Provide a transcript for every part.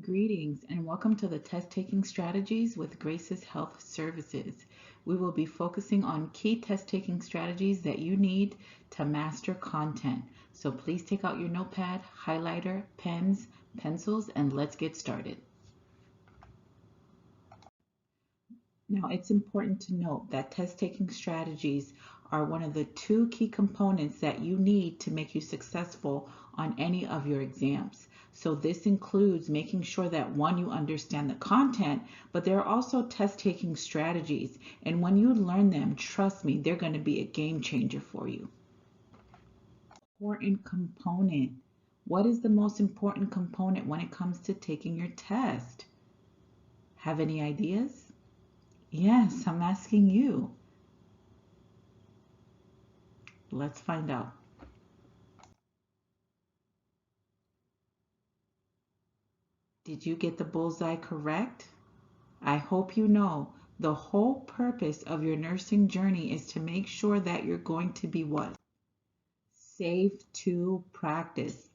Greetings and welcome to the Test Taking Strategies with Grace's Health Services. We will be focusing on key test taking strategies that you need to master content. So please take out your notepad, highlighter, pens, pencils, and let's get started. Now, it's important to note that test taking strategies are one of the two key components that you need to make you successful on any of your exams. So this includes making sure that one, you understand the content, but there are also test taking strategies. And when you learn them, trust me, they're going to be a game changer for you. Important component. What is the most important component when it comes to taking your test? Have any ideas? Yes, I'm asking you. Let's find out. Did you get the bullseye correct? I hope you know the whole purpose of your nursing journey is to make sure that you're going to be what? Safe to practice.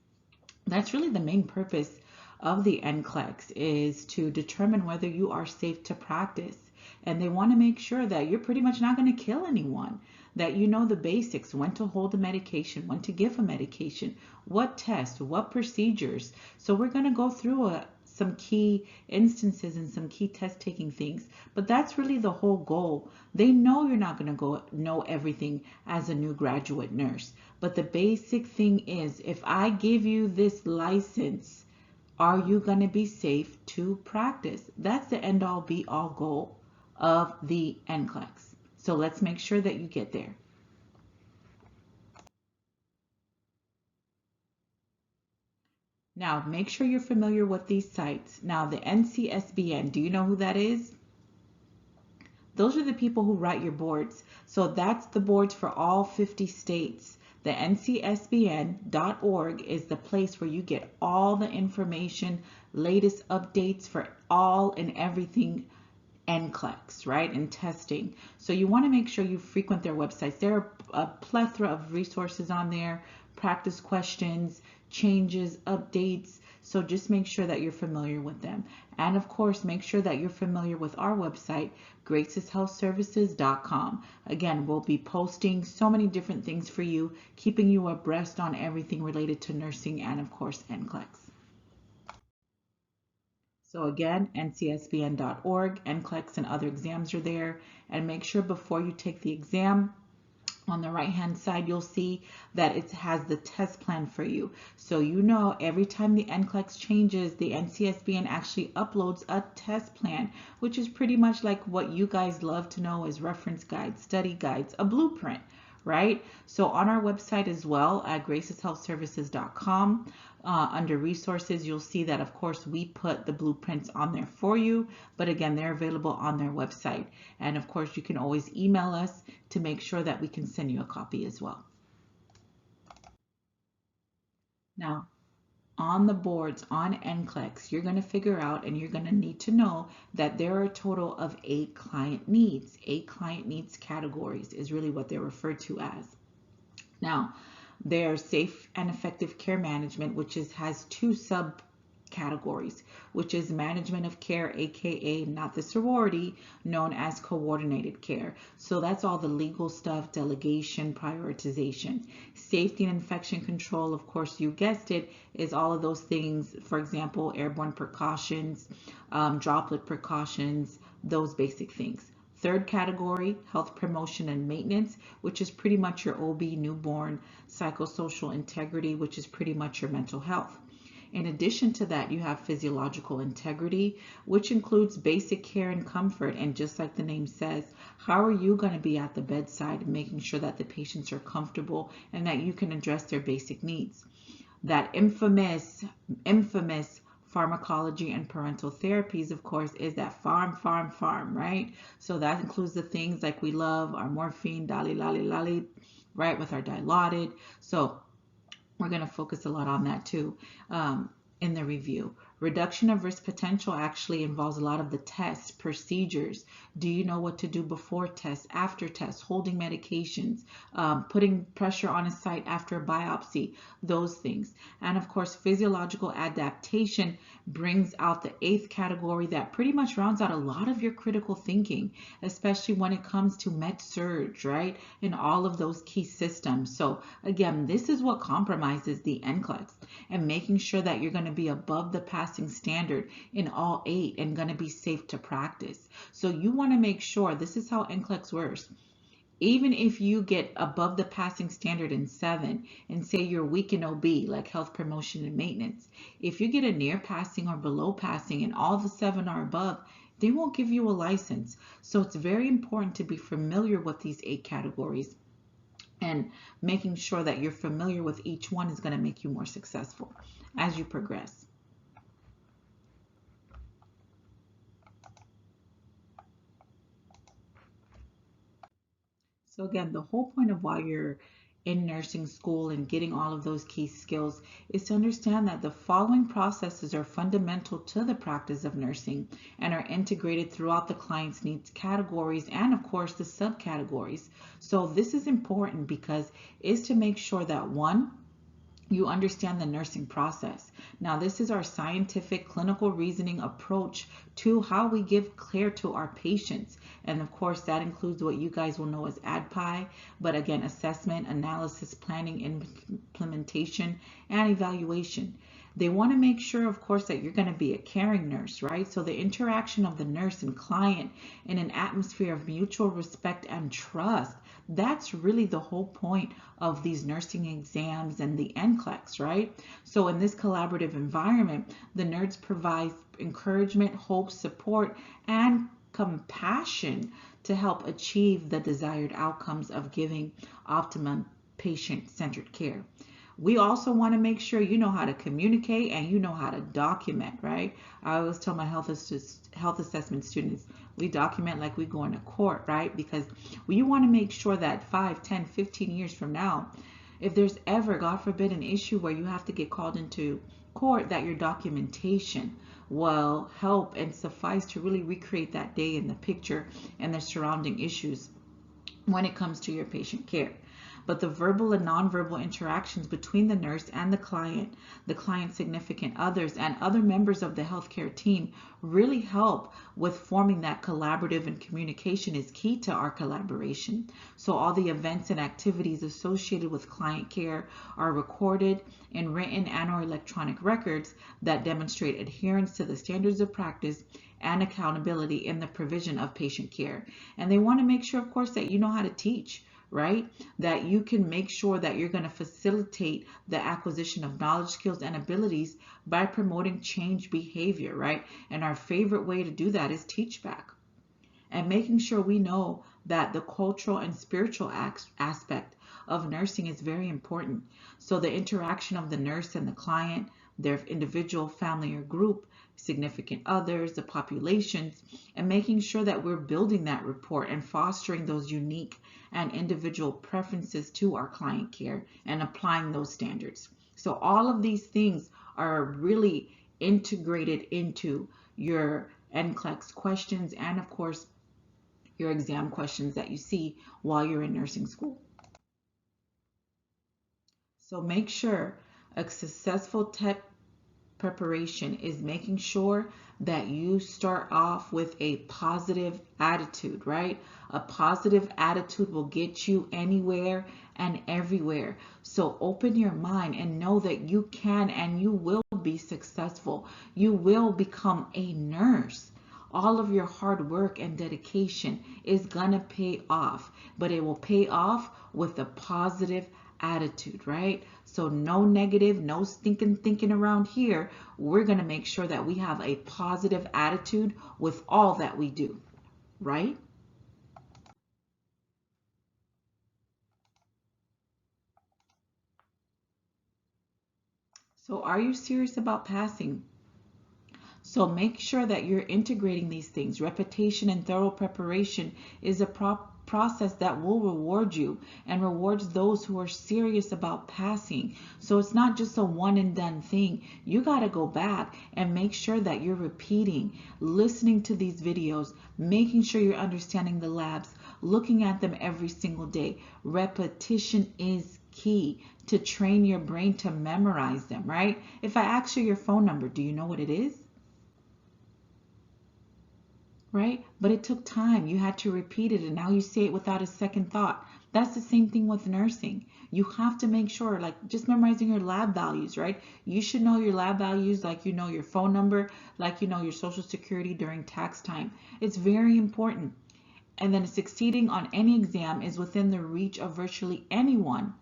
That's really the main purpose of the NCLEX, is to determine whether you are safe to practice. And they want to make sure that you're pretty much not going to kill anyone, that you know the basics, when to hold a medication, when to give a medication, what tests, what procedures. So we're going to go through some key instances and some key test taking things, but that's really the whole goal. They know you're not going to go know everything as a new graduate nurse, but the basic thing is, if I give you this license, are you going to be safe to practice? That's the end all be all goal of the NCLEX. So let's make sure that you get there. Now, make sure you're familiar with these sites. Now, the NCSBN, do you know who that is? Those are the people who write your boards. So that's the boards for all 50 states. The nclexstrategy.org is the place where you get all the information, latest updates for all and everything NCLEX, right, and testing. So you want to make sure you frequent their websites. There are a plethora of resources on there, practice questions, changes, updates. So just make sure that you're familiar with them. And of course, make sure that you're familiar with our website, graceshealthservices.com. Again, we'll be posting so many different things for you, keeping you abreast on everything related to nursing and of course, NCLEX. So again, ncsbn.org, NCLEX and other exams are there. And make sure before you take the exam, on the right hand side, you'll see that it has the test plan for you. So you know every time the NCLEX changes, the NCSBN actually uploads a test plan, which is pretty much like what you guys love to know as reference guides, study guides, a blueprint, right? So on our website as well at graceshealthservices.com, under resources, you'll see that of course we put the blueprints on there for you, but again, they're available on their website. And of course, you can always email us to make sure that we can send you a copy as well. Now, on the boards on NCLEX, you're going to figure out and you're going to need to know that there are a total of 8 client needs. 8 client needs categories is really what they're referred to as. Now, there's safe and effective care management, which has 2 subcategories, which is management of care, aka not the sorority, known as coordinated care. So that's all the legal stuff, delegation, prioritization. Safety and infection control, of course, you guessed it, is all of those things. For example, airborne precautions, droplet precautions, those basic things. Third category, health promotion and maintenance, which is pretty much your OB, newborn, psychosocial integrity, which is pretty much your mental health. In addition to that, you have physiological integrity, which includes basic care and comfort. And just like the name says, how are you going to be at the bedside, making sure that the patients are comfortable and that you can address their basic needs. That infamous pharmacology and parental therapies, of course, is that farm, right? So that includes the things like we love, our morphine, lali, right, with our Dilaudid. So we're going to focus a lot on that too in the review. Reduction of risk potential actually involves a lot of the tests, procedures. Do you know what to do before tests, after tests, holding medications, putting pressure on a site after a biopsy, those things. And of course, physiological adaptation brings out the eighth category that pretty much rounds out a lot of your critical thinking, especially when it comes to med surg, right? And all of those key systems. So again, this is what compromises the NCLEX, and making sure that you're going to be above the passing standard in all 8 and going to be safe to practice. So you want to make sure, this is how NCLEX works. Even if you get above the passing standard in 7 and say you're weak in OB, like health promotion and maintenance, if you get a near passing or below passing and all the 7 are above, they won't give you a license. So it's very important to be familiar with these 8 categories, and making sure that you're familiar with each one is going to make you more successful as you progress. So again, the whole point of why you're in nursing school and getting all of those key skills is to understand that the following processes are fundamental to the practice of nursing and are integrated throughout the client's needs categories and of course the subcategories. So this is important because it's to make sure that, one, you understand the nursing process. Now, this is our scientific clinical reasoning approach to how we give care to our patients. And of course, that includes what you guys will know as ADPI, but again, assessment, analysis, planning, implementation, and evaluation. They want to make sure, of course, that you're going to be a caring nurse, right? So the interaction of the nurse and client in an atmosphere of mutual respect and trust, that's really the whole point of these nursing exams and the NCLEX, right? So in this collaborative environment, the nurse provides encouragement, hope, support, and compassion to help achieve the desired outcomes of giving optimum patient-centered care. We also want to make sure you know how to communicate and you know how to document, right? I always tell my health assessment students, we document like we go into court, right? Because you want to make sure that 5, 10, 15 years from now, if there's ever, God forbid, an issue where you have to get called into court, that your documentation will help and suffice to really recreate that day in the picture and the surrounding issues when it comes to your patient care. But the verbal and nonverbal interactions between the nurse and the client's significant others, and other members of the healthcare team really help with forming that collaborative, and communication is key to our collaboration. So all the events and activities associated with client care are recorded in written and or electronic records that demonstrate adherence to the standards of practice and accountability in the provision of patient care. And they want to make sure, of course, that you know how to teach, right? That you can make sure that you're going to facilitate the acquisition of knowledge, skills, and abilities by promoting change behavior, right? And our favorite way to do that is teach back. And making sure we know that the cultural and spiritual aspect of nursing is very important. So the interaction of the nurse and the client, their individual, family, or group, significant others, the populations, and making sure that we're building that rapport and fostering those unique and individual preferences to our client care and applying those standards. So all of these things are really integrated into your NCLEX questions and of course your exam questions that you see while you're in nursing school. So make sure a successful TEP preparation is making sure that you start off with a positive attitude, right? A positive attitude will get you anywhere and everywhere. So open your mind and know that you can and you will be successful. You will become a nurse. All of your hard work and dedication is gonna pay off, but it will pay off with a positive attitude, right? So no negative, no stinking thinking around here. We're going to make sure that we have a positive attitude with all that we do, right? So are you serious about passing? So make sure that you're integrating these things. Repetition and thorough preparation is a process that will reward you and rewards those who are serious about passing. So it's not just a one and done thing. You got to go back and make sure that you're repeating, listening to these videos, making sure you're understanding the labs, looking at them every single day. Repetition is key to train your brain to memorize them, right? If I ask you your phone number, do you know what it is? Right? But it took time. You had to repeat it, and now you say it without a second thought. That's the same thing with nursing. You have to make sure, like just memorizing your lab values, right? You should know your lab values like you know your phone number, like you know your social security during tax time. It's very important. And then succeeding on any exam is within the reach of virtually anyone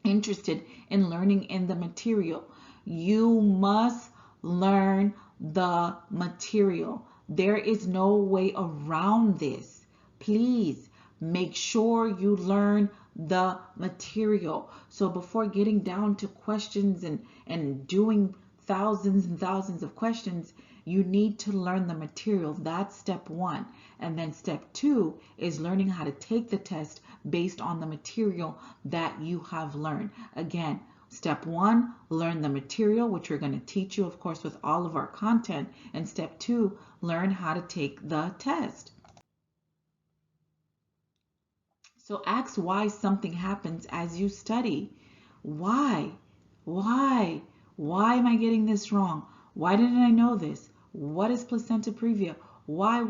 interested in learning in the material. You must learn the material. There is no way around this. Please make sure you learn the material. So before getting down to questions and doing thousands and thousands of questions, you need to learn the material. That's step one. And then step two is learning how to take the test based on the material that you have learned. Again, step one, learn the material, which we're going to teach you, of course, with all of our content. And step two, learn how to take the test. So ask why something happens as you study. Why? Why? Why am I getting this wrong? Why didn't I know this? What is placenta previa? Why?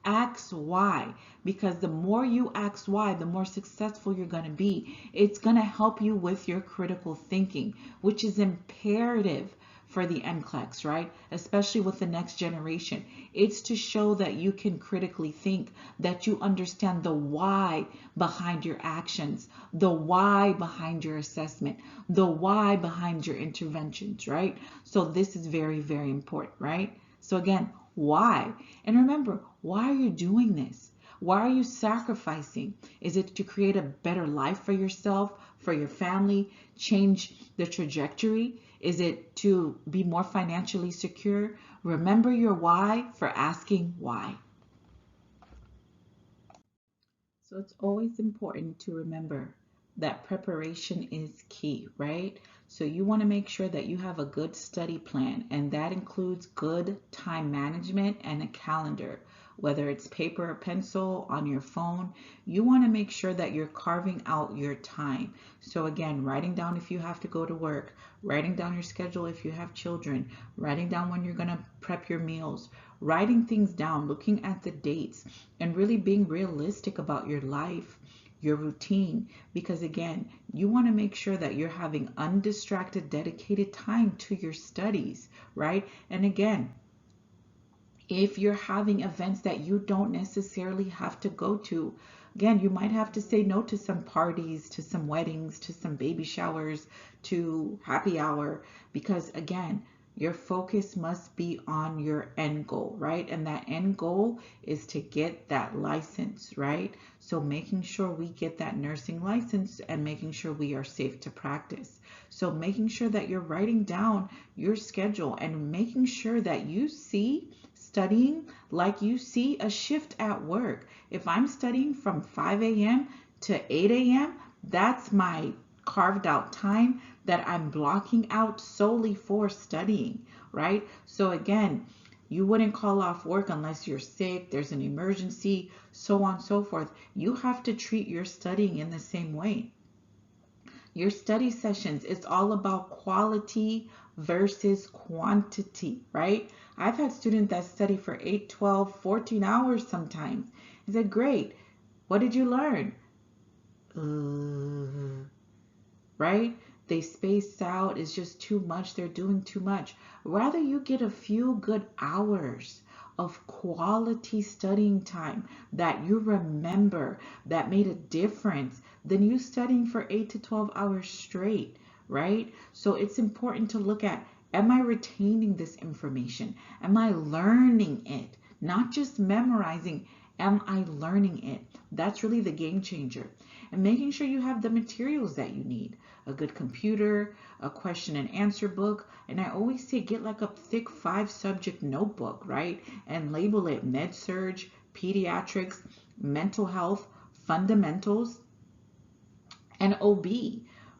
Ask why, because the more you ask why, the more successful you're going to be. It's going to help you with your critical thinking, which is imperative for the NCLEX, right? Especially with the next generation. It's to show that you can critically think, that you understand the why behind your actions, the why behind your assessment, the why behind your interventions, right? So this is very, very important, right? So again, why? And remember, why are you doing this? Why are you sacrificing? Is it to create a better life for yourself, for your family, change the trajectory? Is it to be more financially secure? Remember your why for asking why. So it's always important to remember that preparation is key, right? So you want to make sure that you have a good study plan, and that includes good time management and a calendar. Whether it's paper or pencil on your phone, you want to make sure that you're carving out your time. So again, writing down if you have to go to work, writing down your schedule if you have children, writing down when you're going to prep your meals, writing things down, looking at the dates, and really being realistic about your life, your routine, because again, you want to make sure that you're having undistracted, dedicated time to your studies, right? And again, if you're having events that you don't necessarily have to go to, again, you might have to say no to some parties, to some weddings, to some baby showers, to happy hour, because again, your focus must be on your end goal, right? And that end goal is to get that license, right? So making sure we get that nursing license and making sure we are safe to practice. So making sure that you're writing down your schedule and making sure that you see studying like you see a shift at work. If I'm studying from 5 a.m. to 8 a.m., that's my carved out time that I'm blocking out solely for studying, right? So again, you wouldn't call off work unless you're sick, there's an emergency, so on and so forth. You have to treat your studying in the same way. Your study sessions, it's all about quality versus quantity, right? I've had students that study for 8, 12, 14 hours sometimes. I said, great, what did you learn? Right? They spaced out, it's just too much, they're doing too much. Rather you get a few good hours of quality studying time that you remember, that made a difference, than you studying for 8 to 12 hours straight, right? So it's important to look at, am I retaining this information? Am I learning it? Not just memorizing, am I learning it? That's really the game changer. And making sure you have the materials that you need. A good computer, a question and answer book. And I always say get like a thick 5-subject notebook, right? And label it med surg, pediatrics, mental health, fundamentals, and OB,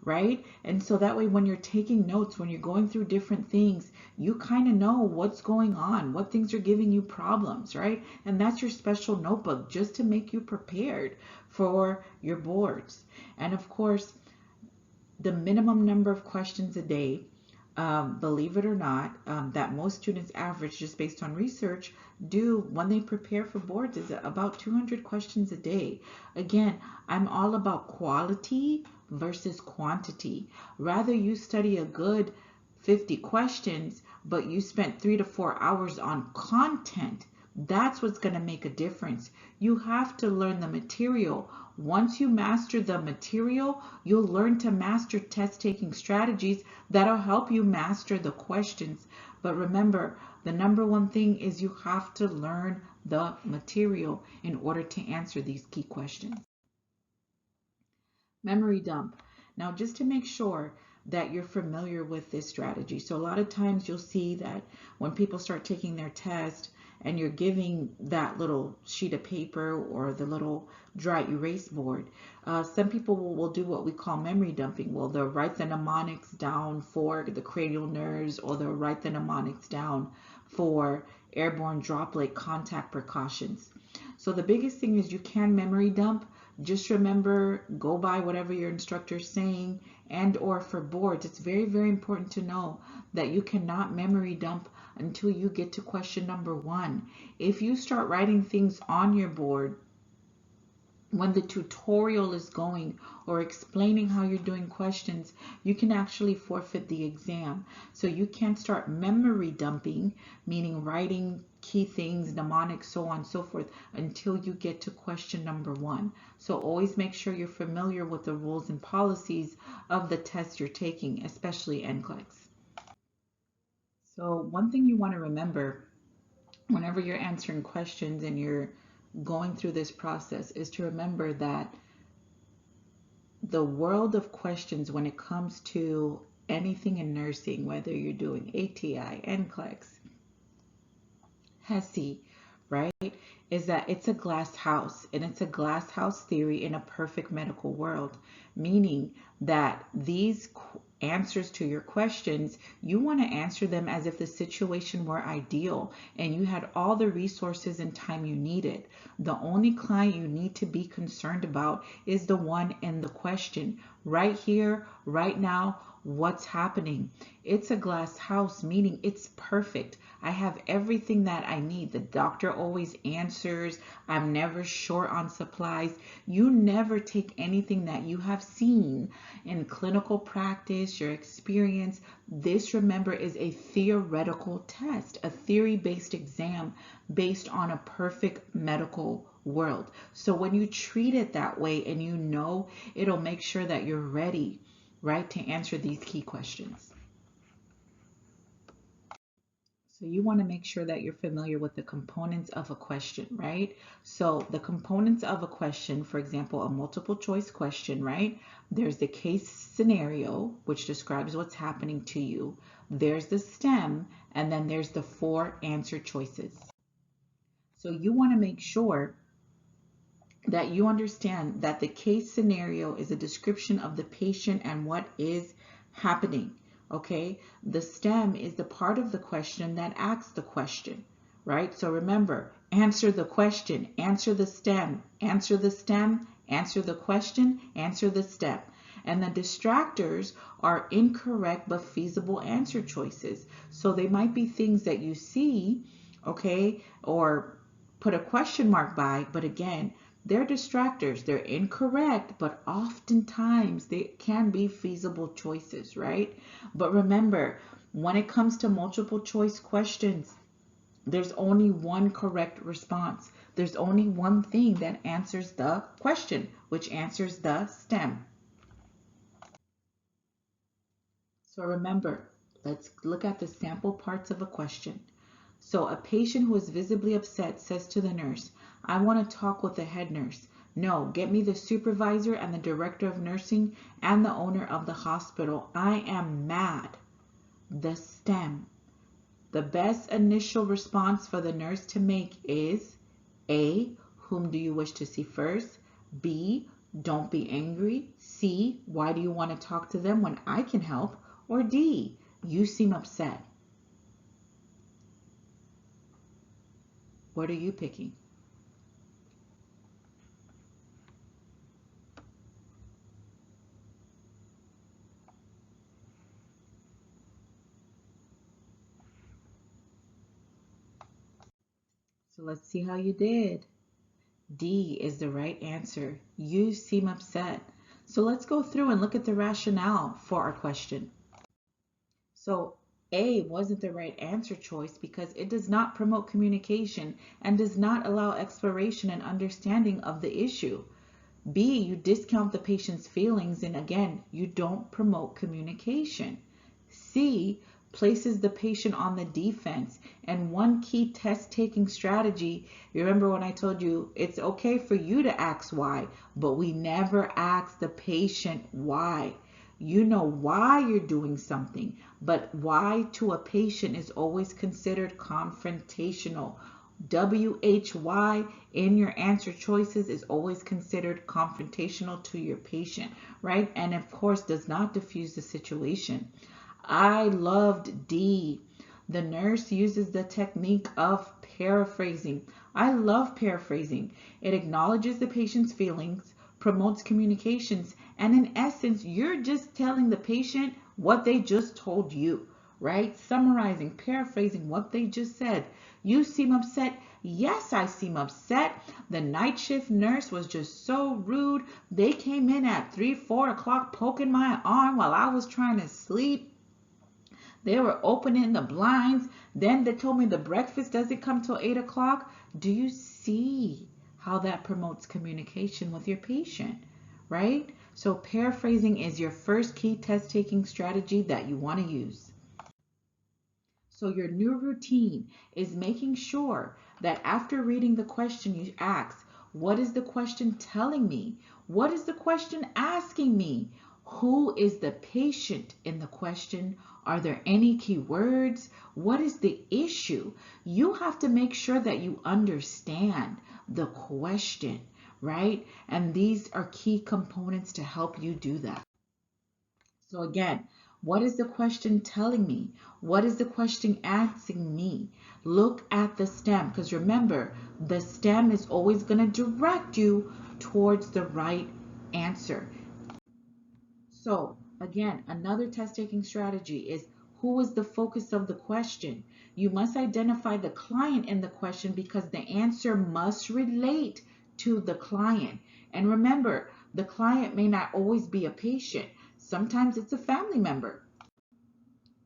right? And so that way, when you're taking notes, when you're going through different things, you kind of know what's going on, what things are giving you problems, right? And that's your special notebook just to make you prepared for your boards. And of course, the minimum number of questions a day, believe it or not, that most students average just based on research do when they prepare for boards is about 200 questions a day. Again, I'm all about quality versus quantity. Rather you study a good 50 questions, but you spent 3 to 4 hours on content. That's what's going to make a difference. You have to learn the material. Once you master the material, you'll learn to master test taking strategies that'll help you master the questions. But remember, the number one thing is you have to learn the material in order to answer these key questions. Memory dump. Now, just to make sure that you're familiar with this strategy. So a lot of times you'll see that when people start taking their test and you're giving that little sheet of paper or the little dry erase board, some people will do what we call memory dumping. Well, they'll write the mnemonics down for the cranial nerves, or they'll write the mnemonics down for airborne droplet contact precautions. So the biggest thing is you can memory dump. Just remember, go by whatever your instructor is saying. And or for boards, it's very, very important to know that you cannot memory dump until you get to question number 1. If you start writing things on your board when the tutorial is going or explaining how you're doing questions, you can actually forfeit the exam. So you can't start memory dumping, meaning writing key things, mnemonics, so on and so forth, until you get to question number 1. So always make sure you're familiar with the rules and policies of the test you're taking, especially NCLEX. So one thing you want to remember whenever you're answering questions and you're going through this process is to remember that the world of questions when it comes to anything in nursing, whether you're doing ATI, NCLEX, HESI, right, is that it's a glass house, and it's a glass house theory in a perfect medical world, meaning that these answers to your questions, you want to answer them as if the situation were ideal and you had all the resources and time you needed. The only client you need to be concerned about is the one in the question. Right here, right now, what's happening? It's a glass house, meaning it's perfect. I have everything that I need. The doctor always answers. I'm never short on supplies. You never take anything that you have seen in clinical practice, your experience. This, remember, is a theoretical test, a theory-based exam based on a perfect medical world. So when you treat it that way and you know, it'll make sure that you're ready, right, to answer these key questions. So you want to make sure that you're familiar with the components of a question, right? So the components of a question, for example, a multiple choice question, right? There's the case scenario, which describes what's happening to you. There's the stem, and then there's the 4 answer choices. So you want to make sure that you understand that the case scenario is a description of the patient and what is happening. Okay, the stem is the part of the question that asks the question, right? So remember, answer the question, answer the stem, answer the stem, answer the question, answer the stem. And the distractors are incorrect but feasible answer choices. So they might be things that you see, okay, or put a question mark by, but again, they're distractors. They're incorrect, but oftentimes they can be feasible choices, right? But remember, when it comes to multiple choice questions, there's only one correct response. There's only one thing that answers the question, which answers the stem. So remember, let's look at the sample parts of a question. So a patient who is visibly upset says to the nurse, I want to talk with the head nurse. No, get me the supervisor and the director of nursing and the owner of the hospital. I am mad. The stem. The best initial response for the nurse to make is A, whom do you wish to see first? B, don't be angry. C, why do you want to talk to them when I can help? Or D, you seem upset. What are you picking? So let's see how you did. D is the right answer. You seem upset. So let's go through and look at the rationale for our question. So A wasn't the right answer choice because it does not promote communication and does not allow exploration and understanding of the issue. B, you discount the patient's feelings and again, you don't promote communication. C, places the patient on the defense. And one key test taking strategy, you remember when I told you it's okay for you to ask why, but we never ask the patient why. You know why you're doing something, but why to a patient is always considered confrontational. WHY in your answer choices is always considered confrontational to your patient, right? And of course does not diffuse the situation. I loved D. The nurse uses the technique of paraphrasing. I love paraphrasing. It acknowledges the patient's feelings, promotes communications, and in essence, you're just telling the patient what they just told you, right? Summarizing, paraphrasing what they just said. You seem upset. Yes, I seem upset. The night shift nurse was just so rude. They came in at 3, 4 o'clock poking my arm while I was trying to sleep. They were opening the blinds. Then they told me the breakfast doesn't come till 8 o'clock. Do you see how that promotes communication with your patient, right? So paraphrasing is your first key test taking strategy that you want to use. So your new routine is making sure that after reading the question you ask, what is the question telling me? What is the question asking me? Who is the patient in the question? Are there any key words? What is the issue? You have to make sure that you understand the question, right? And these are key components to help you do that. So again, what is the question telling me? What is the question asking me? Look at the STEM because remember, the STEM is always going to direct you towards the right answer. So again, another test taking strategy is who is the focus of the question? You must identify the client in the question because the answer must relate to the client. And remember, the client may not always be a patient. Sometimes it's a family member.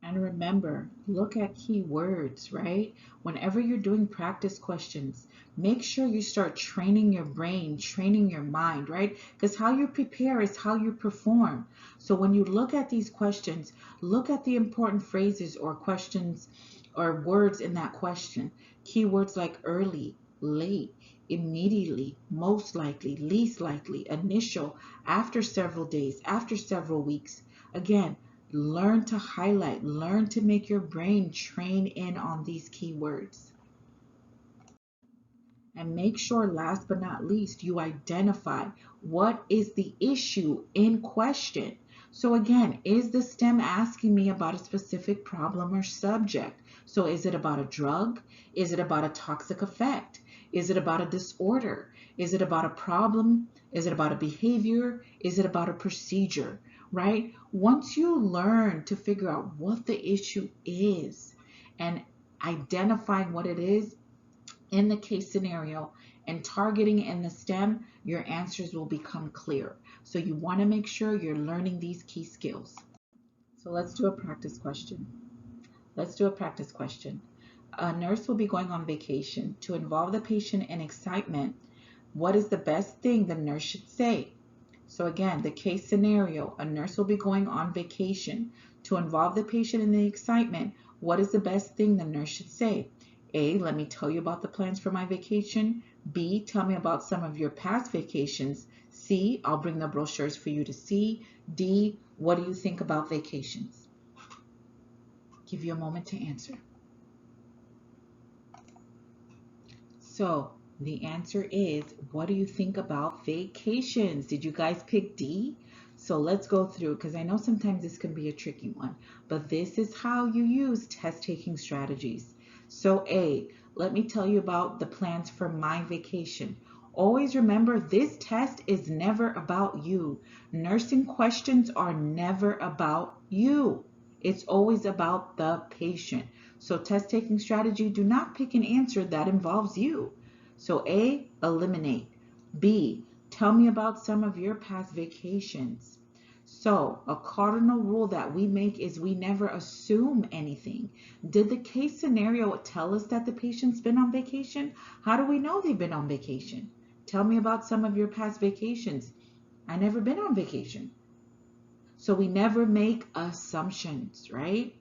And remember, look at key words, right? Whenever you're doing practice questions, make sure you start training your brain, training your mind, right? Because how you prepare is how you perform. So when you look at these questions, look at the important phrases or questions or words in that question. Keywords like early, late, immediately, most likely, least likely, initial, after several days, after several weeks. Again, learn to highlight, learn to make your brain train in on these keywords. And make sure, last but not least, you identify what is the issue in question. So again, is the STEM asking me about a specific problem or subject? So is it about a drug? Is it about a toxic effect? Is it about a disorder? Is it about a problem? Is it about a behavior? Is it about a procedure? Right? Once you learn to figure out what the issue is and identifying what it is in the case scenario and targeting in the STEM, your answers will become clear. So you want to make sure you're learning these key skills. So let's do a practice question. Let's do a practice question. A nurse will be going on vacation. To involve the patient in excitement, what is the best thing the nurse should say? So again, the case scenario, a nurse will be going on vacation. To involve the patient in the excitement, what is the best thing the nurse should say? A, let me tell you about the plans for my vacation. B, tell me about some of your past vacations. C, I'll bring the brochures for you to see. D, what do you think about vacations? Give you a moment to answer. So The answer is, what do you think about vacations? Did you guys pick D? So let's go through, because I know sometimes this can be a tricky one, but this is how you use test taking strategies. So A, let me tell you about the plans for my vacation. Always remember, this test is never about you. Nursing questions are never about you. It's always about the patient. So test taking strategy, do not pick an answer that involves you. So A, eliminate. B, tell me about some of your past vacations. So a cardinal rule that we make is we never assume anything. Did the case scenario tell us that the patient's been on vacation? How do we know they've been on vacation? Tell me about some of your past vacations. I never been on vacation. So we never make assumptions, right?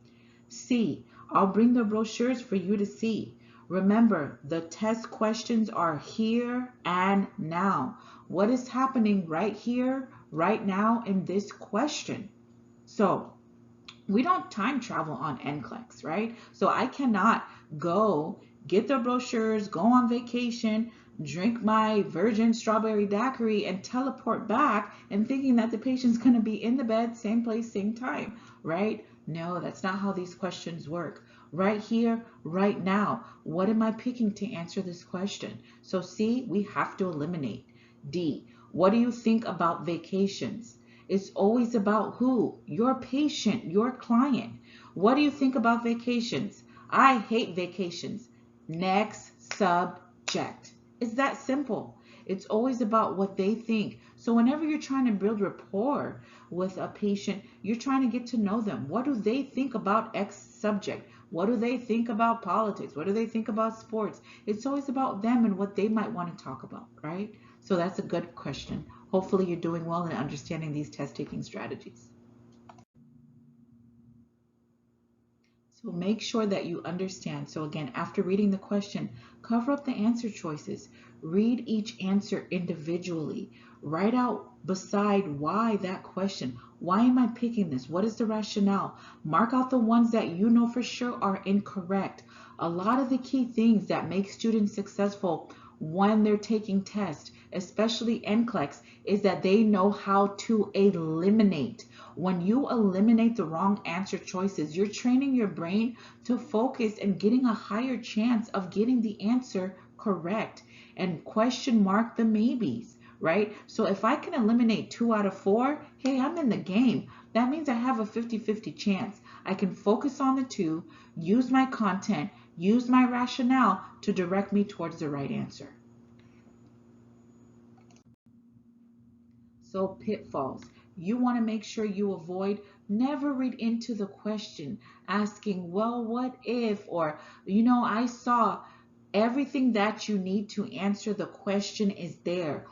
C, I'll bring the brochures for you to see. Remember, the test questions are here and now. What is happening right here, right now in this question? So we don't time travel on NCLEX, right? So I cannot go get the brochures, go on vacation, drink my virgin strawberry daiquiri, and teleport back and thinking that the patient's going to be in the bed, same place, same time, right? No, that's not how these questions work. Right here, right now, what am I picking to answer this question? So C, we have to eliminate. D, what do you think about vacations? It's always about who? Your patient, your client. What do you think about vacations? I hate vacations. Next subject. It's that simple. It's always about what they think. So whenever you're trying to build rapport with a patient, you're trying to get to know them. What do they think about X subject? What do they think about politics? What do they think about sports? It's always about them and what they might want to talk about, right? So that's a good question. Hopefully you're doing well in understanding these test-taking strategies. So make sure that you understand. So again, after reading the question, cover up the answer choices. Read each answer individually. Write out beside why that question. Why am I picking this? What is the rationale? Mark out the ones that you know for sure are incorrect. A lot of the key things that make students successful when they're taking tests, especially NCLEX, is that they know how to eliminate. When you eliminate the wrong answer choices, you're training your brain to focus and getting a higher chance of getting the answer correct. And question mark the maybes, right? So if I can eliminate 2 out of 4, hey, I'm in the game. That means I have a 50-50 chance. I can focus on the 2, use my content, use my rationale to direct me towards the right answer. So pitfalls. You want to make sure you avoid, never read into the question asking, well, what if, or, I saw. Everything that you need to answer the question is there.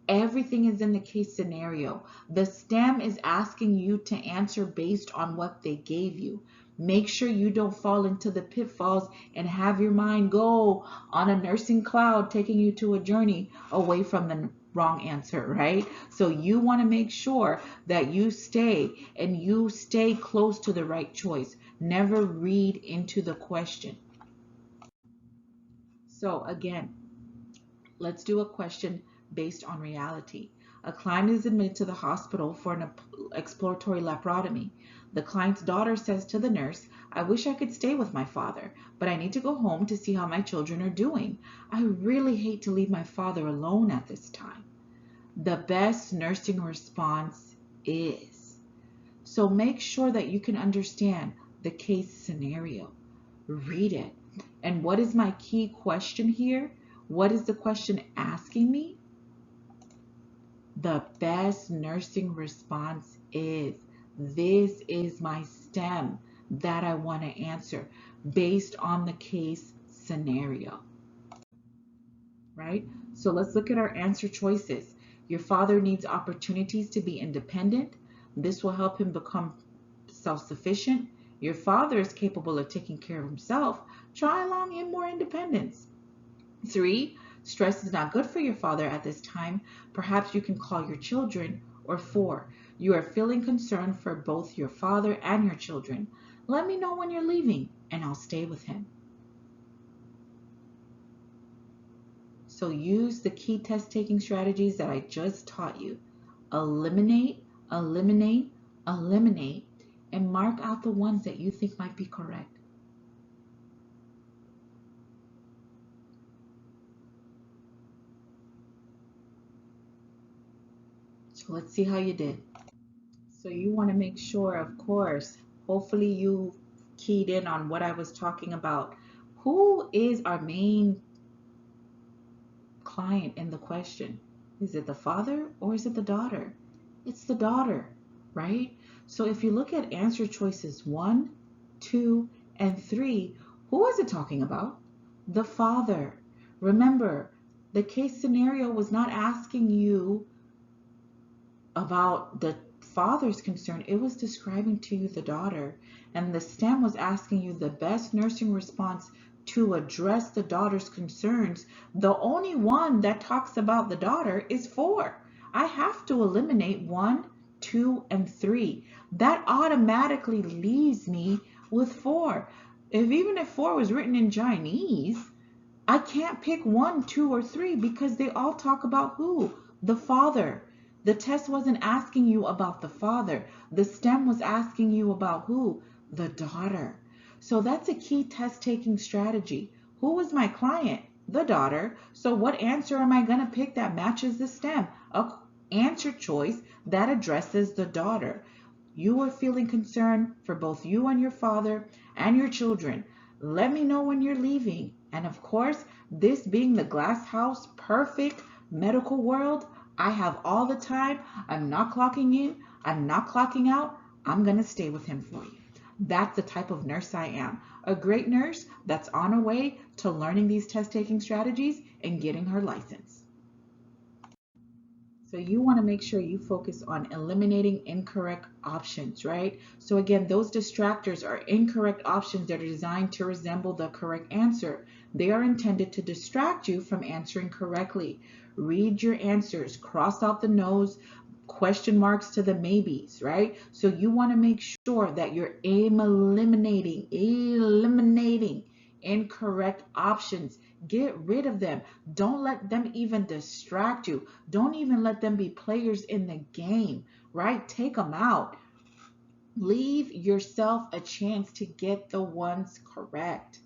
Everything is in the case scenario. The STEM is asking you to answer based on what they gave you. Make sure you don't fall into the pitfalls and have your mind go on a nursing cloud taking you to a journey away from the wrong answer, right? So you want to make sure that you stay close to the right choice. Never read into the question. So again, let's do a question based on reality. A client is admitted to the hospital for an exploratory laparotomy. The client's daughter says to the nurse, I wish I could stay with my father, but I need to go home to see how my children are doing. I really hate to leave my father alone at this time. The best nursing response is. So make sure that you can understand the case scenario. Read it. And what is my key question here? What is the question asking me? The best nursing response is. This is my STEM that I want to answer based on the case scenario. Right? So let's look at our answer choices. Your father needs opportunities to be independent. This will help him become self-sufficient. Your father is capable of taking care of himself. Try allowing him more independence. 3, stress is not good for your father at this time. Perhaps you can call your children. Or 4, you are feeling concerned for both your father and your children. Let me know when you're leaving and I'll stay with him. So use the key test taking strategies that I just taught you. Eliminate, eliminate, eliminate, and mark out the ones that you think might be correct. So let's see how you did. So you want to make sure, of course, hopefully you keyed in on what I was talking about. Who is our main client in the question? Is it the father or is it the daughter? It's the daughter, right? So if you look at answer choices 1, 2, and 3, who is it talking about? The father. Remember, the case scenario was not asking you about the father's concern, it was describing to you the daughter. And the STEM was asking you the best nursing response to address the daughter's concerns. The only one that talks about the daughter is 4. I have to eliminate 1, 2, and 3. That automatically leaves me with 4. Even if 4 was written in Chinese, I can't pick 1, 2, or 3 because they all talk about who? The father. The test wasn't asking you about the father. The STEM was asking you about who? The daughter. So that's a key test taking strategy. Who was my client? The daughter. So what answer am I going to pick that matches the STEM? A answer choice that addresses the daughter. You are feeling concerned for both you and your father and your children. Let me know when you're leaving. And of course, this being the glass house perfect medical world, I have all the time. I'm not clocking in. I'm not clocking out. I'm going to stay with him for you. That's the type of nurse I am. A great nurse that's on her way to learning these test-taking strategies and getting her license. So you want to make sure you focus on eliminating incorrect options, right? So again, those distractors are incorrect options that are designed to resemble the correct answer. They are intended to distract you from answering correctly. Read your answers, cross out the no's, question marks to the maybes, right? So you want to make sure that you're eliminating incorrect options. Get rid of them. Don't let them even distract you. Don't even let them be players in the game, right? Take them out. Leave yourself a chance to get the ones correct.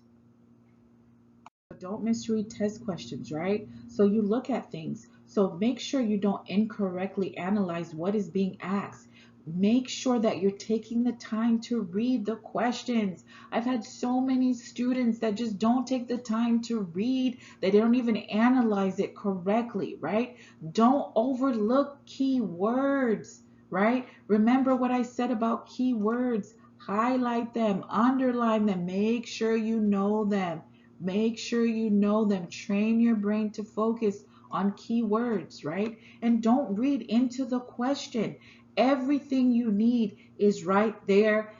Don't misread test questions, right? So you look at things. So make sure you don't incorrectly analyze what is being asked. Make sure that you're taking the time to read the questions. I've had so many students that just don't take the time to read, that they don't even analyze it correctly, right? Don't overlook keywords, right? Remember what I said about keywords. Highlight them, underline them, make sure you know them. Make sure you know them. Train your brain to focus on keywords, right? And don't read into the question. Everything you need is right there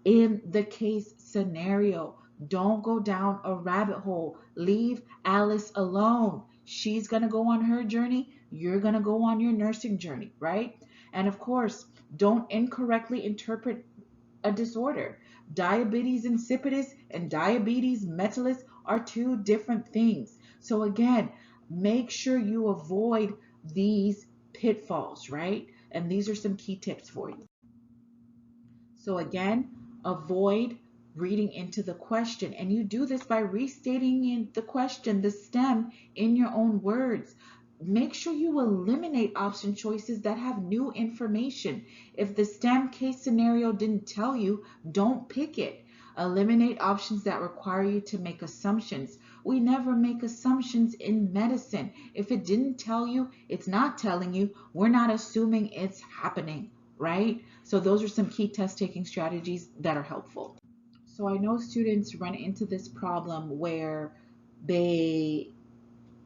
in the case scenario. Don't go down a rabbit hole. Leave Alice alone. She's going to go on her journey. You're going to go on your nursing journey, right? And of course, don't incorrectly interpret a disorder. Diabetes insipidus and diabetes mellitus are 2 different things. So again, make sure you avoid these pitfalls, right? And these are some key tips for you. So again, avoid reading into the question. And you do this by restating in the question, the STEM, in your own words. Make sure you eliminate option choices that have new information. If the STEM case scenario didn't tell you, don't pick it. Eliminate options that require you to make assumptions. We never make assumptions in medicine. If it didn't tell you, it's not telling you. We're not assuming it's happening, right? So those are some key test taking strategies that are helpful. So I know students run into this problem where they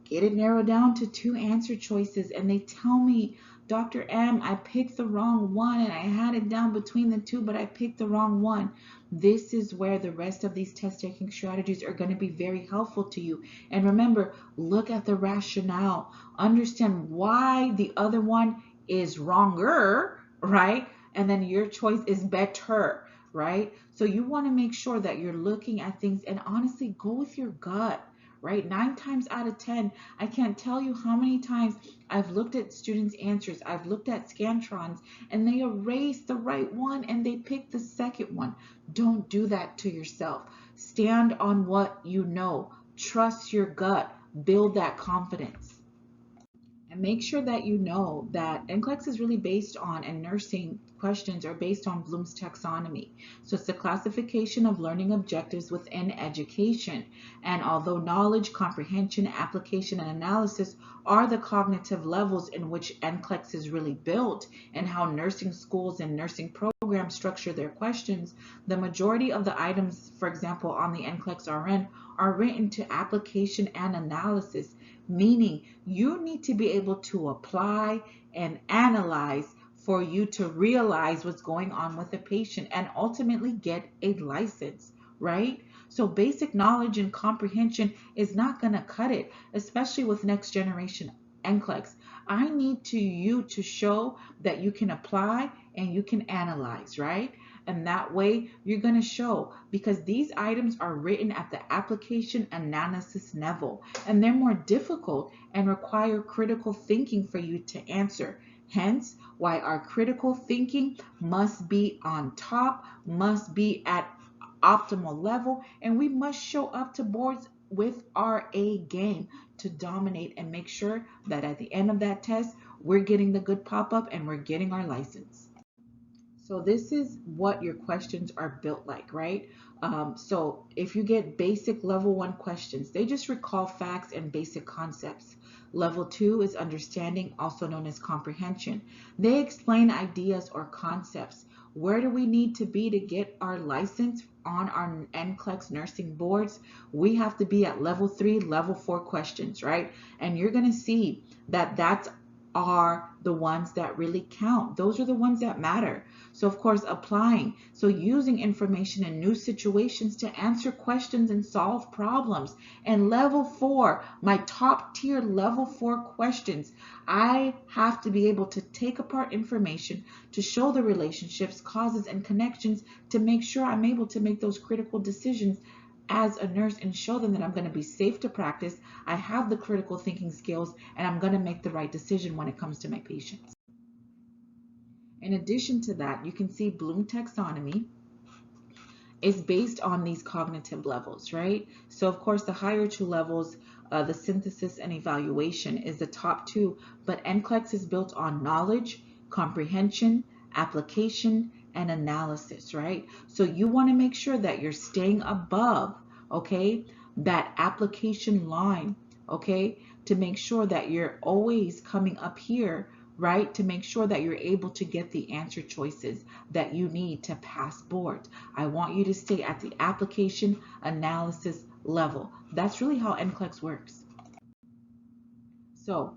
get it narrowed down to 2 answer choices and they tell me, Dr. M, I picked the wrong one and I had it down between the 2, but I picked the wrong one. This is where the rest of these test taking strategies are going to be very helpful to you. And remember, look at the rationale. Understand why the other one is wronger, right? And then your choice is better, right? So you want to make sure that you're looking at things and honestly go with your gut. right? 9 times out of 10, I can't tell you how many times I've looked at students' answers, I've looked at Scantrons, and they erase the right one and they pick the second one. Don't do that to yourself. Stand on what you know. Trust your gut. Build that confidence. And make sure that you know that NCLEX is really based on, and nursing questions are based on Bloom's taxonomy. So it's the classification of learning objectives within education. And although knowledge, comprehension, application, and analysis are the cognitive levels in which NCLEX is really built and how nursing schools and nursing programs structure their questions, the majority of the items, for example, on the NCLEX RN are written to application and analysis, meaning you need to be able to apply and analyze for you to realize what's going on with the patient and ultimately get a license, right? So basic knowledge and comprehension is not going to cut it, especially with next generation NCLEX. I need you to show that you can apply and you can analyze, right? And that way you're going to show, because these items are written at the application analysis level and they're more difficult and require critical thinking for you to answer. Hence why our critical thinking must be on top, must be at optimal level, and we must show up to boards with our A game to dominate and make sure that at the end of that test, we're getting the good pop-up and we're getting our license. So this is what your questions are built like, right? So if you get basic level 1 questions, they just recall facts and basic concepts. Level 2 is understanding, also known as comprehension. They explain ideas or concepts. Where do we need to be to get our license on our NCLEX nursing boards? We have to be at level 3, level 4 questions, right? And you're going to see that that's are the ones that really count. Those are the ones that matter. So of course, applying. So using information in new situations to answer questions and solve problems. And level 4, my top tier level 4 questions. I have to be able to take apart information to show the relationships, causes, and connections to make sure I'm able to make those critical decisions as a nurse and show them that I'm going to be safe to practice, I have the critical thinking skills, and I'm going to make the right decision when it comes to my patients. In addition to that, you can see Bloom taxonomy is based on these cognitive levels, right? So of course, the higher 2 levels, the synthesis and evaluation is the top 2, but NCLEX is built on knowledge, comprehension, application, and analysis, right? So you want to make sure that you're staying above, okay, that application line, okay, to make sure that you're always coming up here, right, to make sure that you're able to get the answer choices that you need to pass board. I want you to stay at the application analysis level. That's really how NCLEX works. So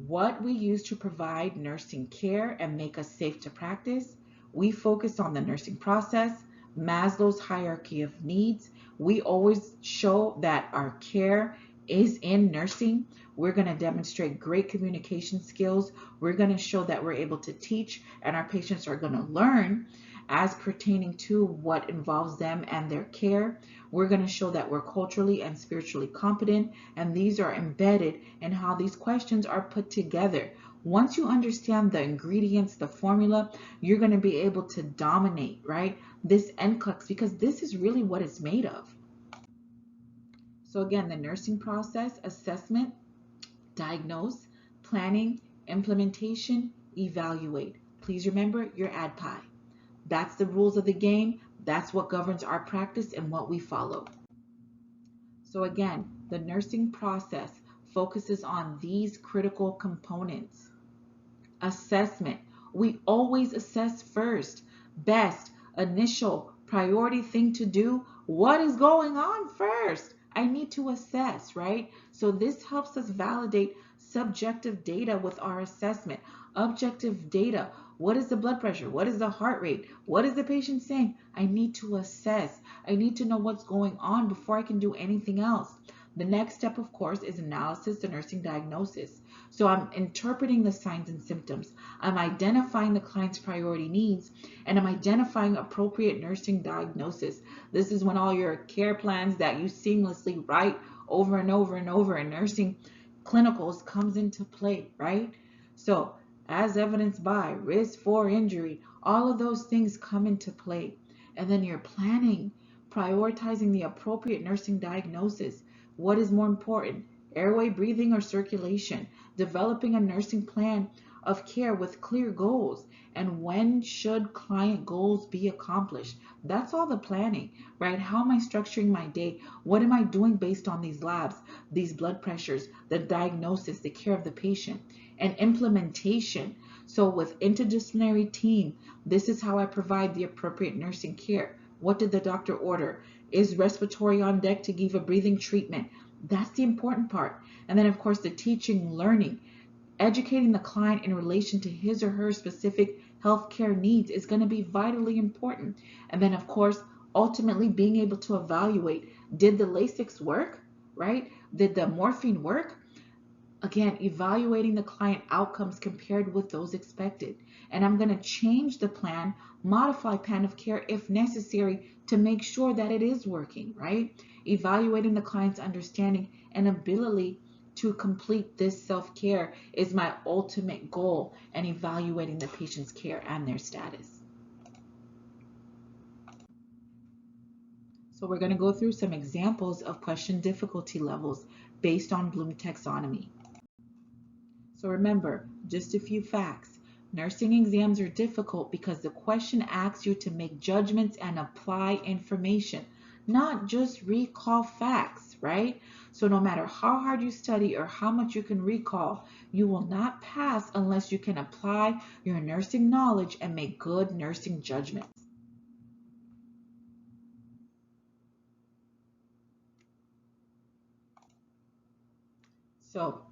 what we use to provide nursing care and make us safe to practice, we focus on the nursing process, Maslow's hierarchy of needs. We always show that our care is in nursing. We're going to demonstrate great communication skills. We're going to show that we're able to teach, and our patients are going to learn as pertaining to what involves them and their care. We're going to show that we're culturally and spiritually competent, and these are embedded in how these questions are put together. Once you understand the ingredients, the formula, you're going to be able to dominate, right, this NCLEX, because this is really what it's made of. So again, the nursing process: assessment, diagnose, planning, implementation, evaluate. Please remember your ADPI. That's the rules of the game. That's what governs our practice and what we follow. So again, the nursing process focuses on these critical components. Assessment. We always assess first. Best, initial, priority thing to do. What is going on first? I need to assess, right? So this helps us validate subjective data with our assessment. Objective data. What is the blood pressure? What is the heart rate? What is the patient saying? I need to assess. I need to know what's going on before I can do anything else. The next step, of course, is analysis, the nursing diagnosis. So I'm interpreting the signs and symptoms. I'm identifying the client's priority needs, and I'm identifying appropriate nursing diagnosis. This is when all your care plans that you seamlessly write over and over and over in nursing clinicals comes into play, right? So, as evidenced by risk for injury, all of those things come into play. And then you're planning, prioritizing the appropriate nursing diagnosis. What is more important, airway, breathing, or circulation? Developing a nursing plan of care with clear goals. And when should client goals be accomplished? That's all the planning, right? How am I structuring my day? What am I doing based on these labs, these blood pressures, the diagnosis, the care of the patient, and implementation? So with interdisciplinary team, this is how I provide the appropriate nursing care. What did the doctor order? Is respiratory on deck to give a breathing treatment? That's the important part. And then of course the teaching, learning, educating the client in relation to his or her specific healthcare needs is going to be vitally important. And then of course, ultimately being able to evaluate, did the Lasix work, right? Did the morphine work? Again, evaluating the client outcomes compared with those expected. And I'm going to change the plan, modify plan of care if necessary to make sure that it is working, right? Evaluating the client's understanding and ability to complete this self-care is my ultimate goal, and evaluating the patient's care and their status. So we're going to go through some examples of question difficulty levels based on Bloom taxonomy. So remember, just a few facts. Nursing exams are difficult because the question asks you to make judgments and apply information, not just recall facts, right? So no matter how hard you study or how much you can recall, you will not pass unless you can apply your nursing knowledge and make good nursing judgments. So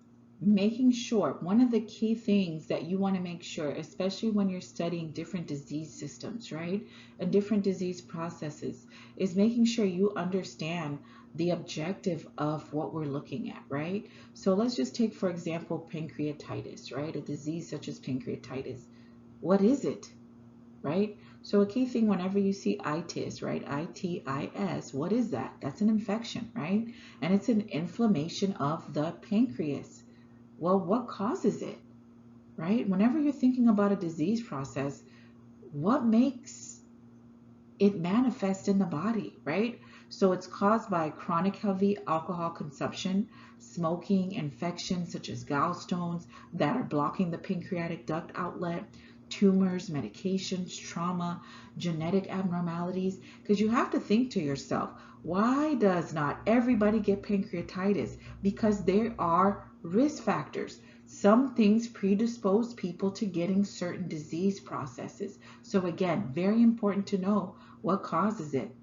making sure, one of the key things that you want to make sure, especially when you're studying different disease systems, right, and different disease processes, is making sure you understand the objective of what we're looking at, right? So let's just take, for example, pancreatitis, right? A disease such as pancreatitis. What is it, right? So a key thing whenever you see itis, right? I-T-I-S, what is that? That's an infection, right? And it's an inflammation of the pancreas. Well, what causes it, right? Whenever you're thinking about a disease process, what makes it manifest in the body, right? So it's caused by chronic heavy alcohol consumption, smoking, infections such as gallstones that are blocking the pancreatic duct outlet, tumors, medications, trauma, genetic abnormalities. Because you have to think to yourself, why does not everybody get pancreatitis? Because there are risk factors. Some things predispose people to getting certain disease processes. So again, very important to know what causes it.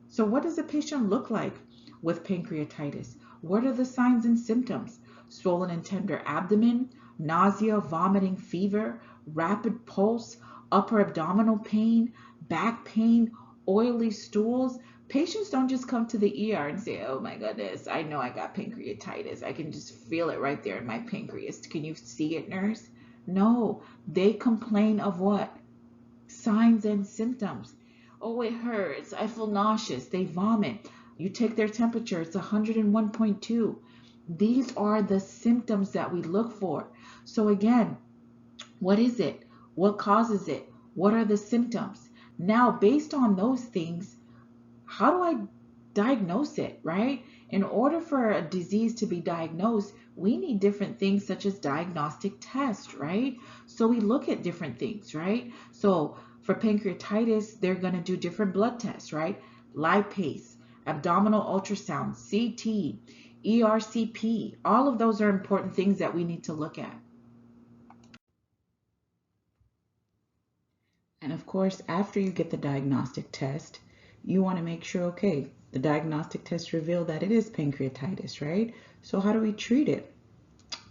So what does a patient look like with pancreatitis? What are the signs and symptoms? Swollen and tender abdomen, nausea, vomiting, fever, rapid pulse, upper abdominal pain, back pain, oily stools. Patients don't just come to the ER and say, oh my goodness, I know I got pancreatitis. I can just feel it right there in my pancreas. Can you see it, nurse? No, they complain of what? Signs and symptoms. Oh, it hurts. I feel nauseous. They vomit. You take their temperature. It's 101.2. These are the symptoms that we look for. So again, what is it? What causes it? What are the symptoms? Now, based on those things, how do I diagnose it, right? In order for a disease to be diagnosed, we need different things such as diagnostic tests, right? So we look at different things, right? So for pancreatitis, they're going to do different blood tests, right? Lipase, abdominal ultrasound, CT, ERCP, all of those are important things that we need to look at. And of course, after you get the diagnostic test, you want to make sure, okay, the diagnostic test revealed that it is pancreatitis, right? So how do we treat it?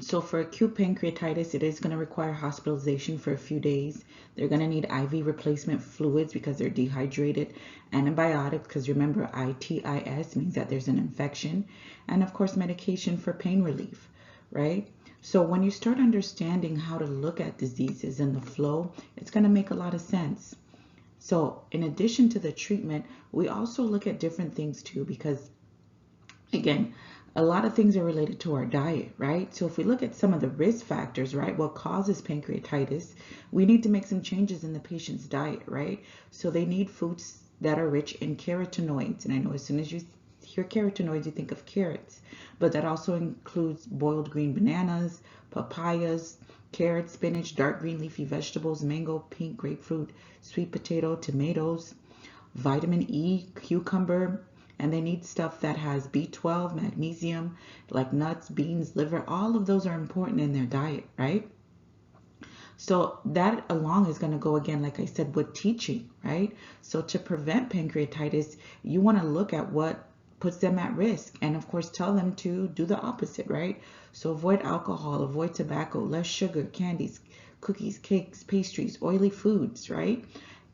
So for acute pancreatitis, it is going to require hospitalization for a few days. They're going to need IV replacement fluids because they're dehydrated, antibiotics, because remember ITIS means that there's an infection, and of course medication for pain relief, right? So when you start understanding how to look at diseases and the flow, it's going to make a lot of sense. So in addition to the treatment, we also look at different things too, because again, A lot of things are related to our diet, right? So if we look at some of the risk factors, right, what causes pancreatitis, we need to make some changes in the patient's diet, right? So they need foods that are rich in carotenoids. And I know as soon as you hear carotenoids, you think of carrots, but that also includes boiled green bananas, papayas, carrots, spinach, dark green leafy vegetables, mango, pink grapefruit, sweet potato, tomatoes, vitamin E, cucumber, and they need stuff that has B12, magnesium, like nuts, beans, liver. All of those are important in their diet, right? So that along is going to go again, like I said, with teaching, right? So to prevent pancreatitis, you want to look at what puts them at risk, and of course tell them to do the opposite, right? So avoid alcohol, avoid tobacco, less sugar, candies, cookies, cakes, pastries, oily foods, right?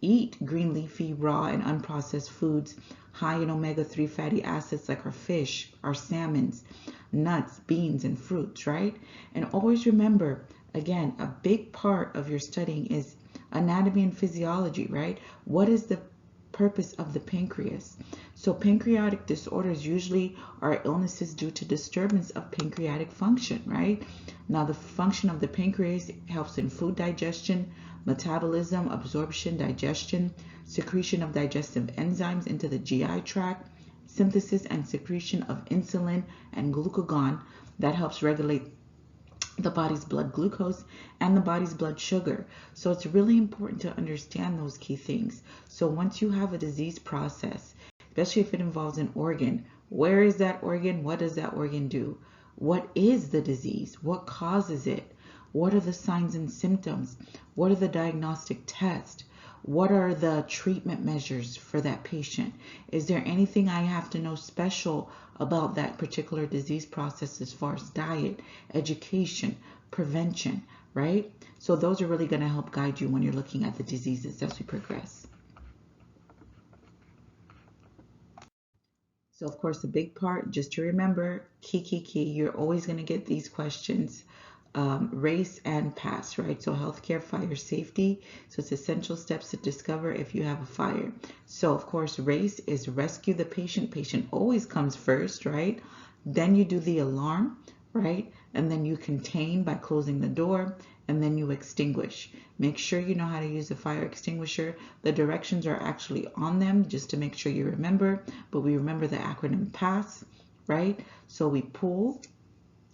Eat green leafy, raw, and unprocessed foods high in omega-3 fatty acids like our fish, our salmons, nuts, beans, and fruits, right? And always remember, again, a big part of your studying is anatomy and physiology, right? What is the purpose of the pancreas? So pancreatic disorders usually are illnesses due to disturbance of pancreatic function, right? Now the function of the pancreas helps in food digestion, metabolism, absorption, digestion, secretion of digestive enzymes into the GI tract, synthesis and secretion of insulin and glucagon that helps regulate the body's blood glucose and the body's blood sugar. So it's really important to understand those key things. So once you have a disease process, especially if it involves an organ, where is that organ? What does that organ do? What is the disease? What causes it? What are the signs and symptoms? What are the diagnostic tests? What are the treatment measures for that patient? Is there anything I have to know special about that particular disease process as far as diet, education, prevention, right? So those are really going to help guide you when you're looking at the diseases as we progress. So of course, the big part, just to remember, key, you're always going to get these questions. Race and pass, right? So healthcare, fire safety. So it's essential steps to discover if you have a fire. So of course, race is rescue the patient. Patient always comes first, right? Then you do the alarm, right? And then you contain by closing the door, and then you extinguish. Make sure you know how to use a fire extinguisher. The directions are actually on them just to make sure you remember, but we remember the acronym PASS, right? So we pull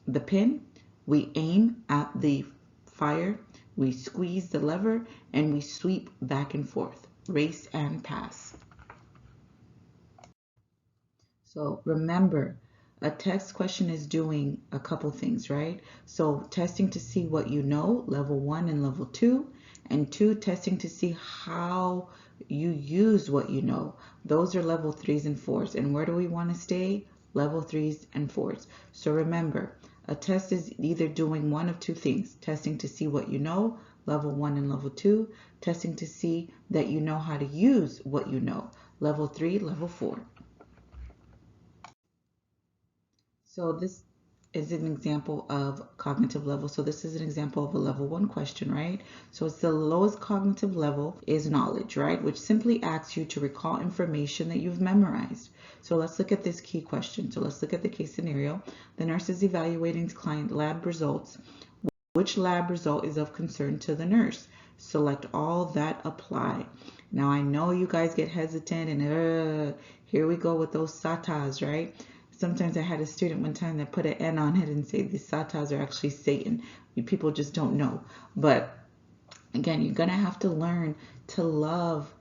the pin, we aim at the fire, we squeeze the lever, and we sweep back and forth. Race and pass. So remember, a text question is doing a couple things, right? So testing to see what you know, level 1 and level 2, and 2, testing to see how you use what you know. Those are level 3s and 4s. And where do we want to stay? Level 3s and 4s. So remember, a test is either doing one of two things: testing to see what you know, level 1 and level 2, testing to see that you know how to use what you know, level 3, level 4. So this is an example of cognitive level. So this is an example of a level 1 question, right? So it's the lowest cognitive level is knowledge, right? Which simply asks you to recall information that you've memorized. So let's look at this key question. So let's look at the case scenario. The nurse is evaluating client lab results. Which lab result is of concern to the nurse? Select all that apply. Now I know you guys get hesitant and here we go with those satas, right? Sometimes I had a student one time that put an N on it and say the satas are actually Satan. People just don't know. But again, you're going to have to learn to love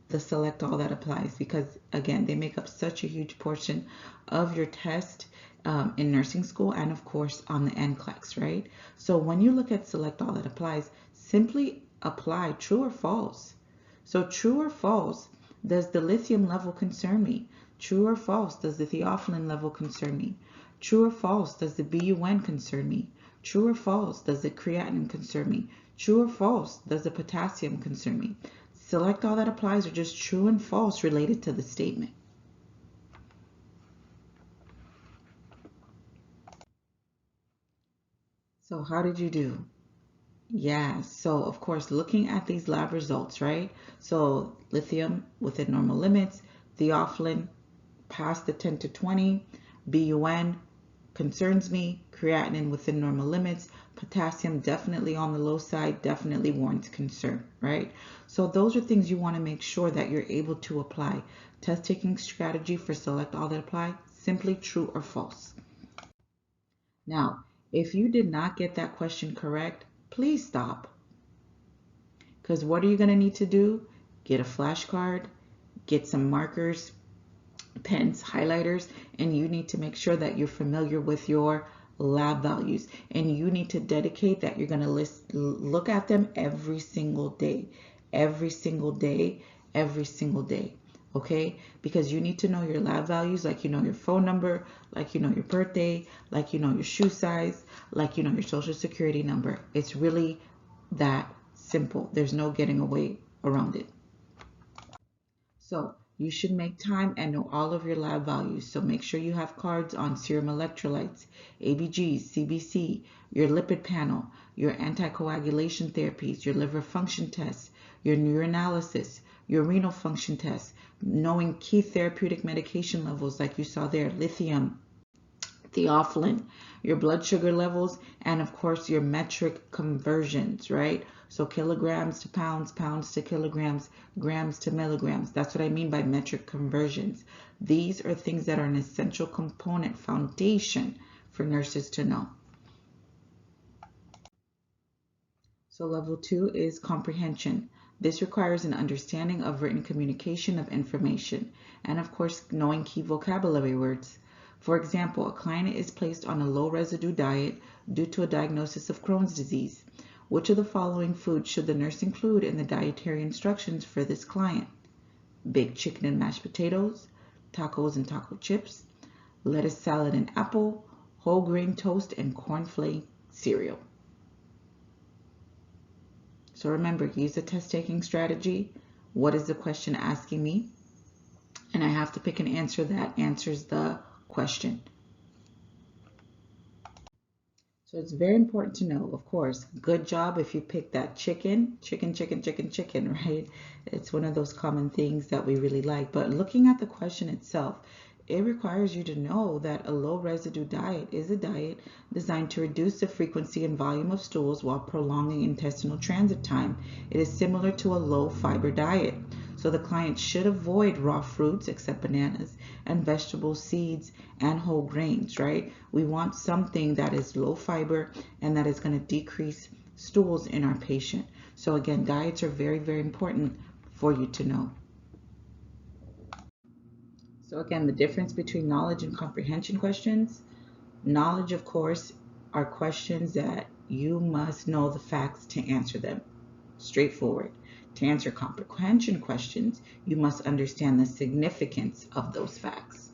the select all that applies, because again, they make up such a huge portion of your test in nursing school, and of course on the NCLEX, right? So when you look at select all that applies, simply apply true or false. So true or false, does the lithium level concern me? True or false, does the theophylline level concern me? True or false, does the BUN concern me? True or false, does the creatinine concern me? True or false, does the potassium concern me? Select all that applies, or just true and false related to the statement. So how did you do? Yeah, so of course, looking at these lab results, right? So lithium within normal limits, theophylline past the 10 to 20, BUN concerns me. Creatinine within normal limits. Potassium definitely on the low side, definitely warrants concern, right? So those are things you want to make sure that you're able to apply. Test taking strategy for select all that apply, simply true or false. Now, if you did not get that question correct, please stop. Because what are you going to need to do? Get a flashcard, get some markers, pens, highlighters, and you need to make sure that you're familiar with your lab values, and you need to dedicate that you're going to look at them every single day, every single day, every single day. Okay, because you need to know your lab values, like you know your phone number, like you know your birthday, like you know your shoe size, like you know your social security number. It's really that simple. There's no getting away around it. So you should make time and know all of your lab values. So make sure you have cards on serum electrolytes, ABGs, CBC, your lipid panel, your anticoagulation therapies, your liver function tests, your urinalysis, your renal function tests, knowing key therapeutic medication levels like you saw there, lithium, theophylline, your blood sugar levels, and of course your metric conversions, right? So kilograms to pounds, pounds to kilograms, grams to milligrams. That's what I mean by metric conversions. These are things that are an essential component, foundation for nurses to know. So level 2 is comprehension. This requires an understanding of written communication of information, and of course knowing key vocabulary words. For example, a client is placed on a low residue diet due to a diagnosis of Crohn's disease. Which of the following foods should the nurse include in the dietary instructions for this client? Baked chicken and mashed potatoes, tacos and taco chips, lettuce, salad, and apple, whole grain toast, and cornflake cereal. So remember, use the test taking strategy. What is the question asking me? And I have to pick an answer that answers the question. So it's very important to know, of course, good job if you pick that chicken, right? It's one of those common things that we really like. But looking at the question itself, it requires you to know that a low residue diet is a diet designed to reduce the frequency and volume of stools while prolonging intestinal transit time. It is similar to a low fiber diet. So the client should avoid raw fruits except bananas and vegetables, seeds, and whole grains, right? We want something that is low fiber and that is going to decrease stools in our patient. So again, diets are very, very important for you to know. So again, the difference between knowledge and comprehension questions. Knowledge, of course, are questions that you must know the facts to answer them. Straightforward. To answer comprehension questions, you must understand the significance of those facts.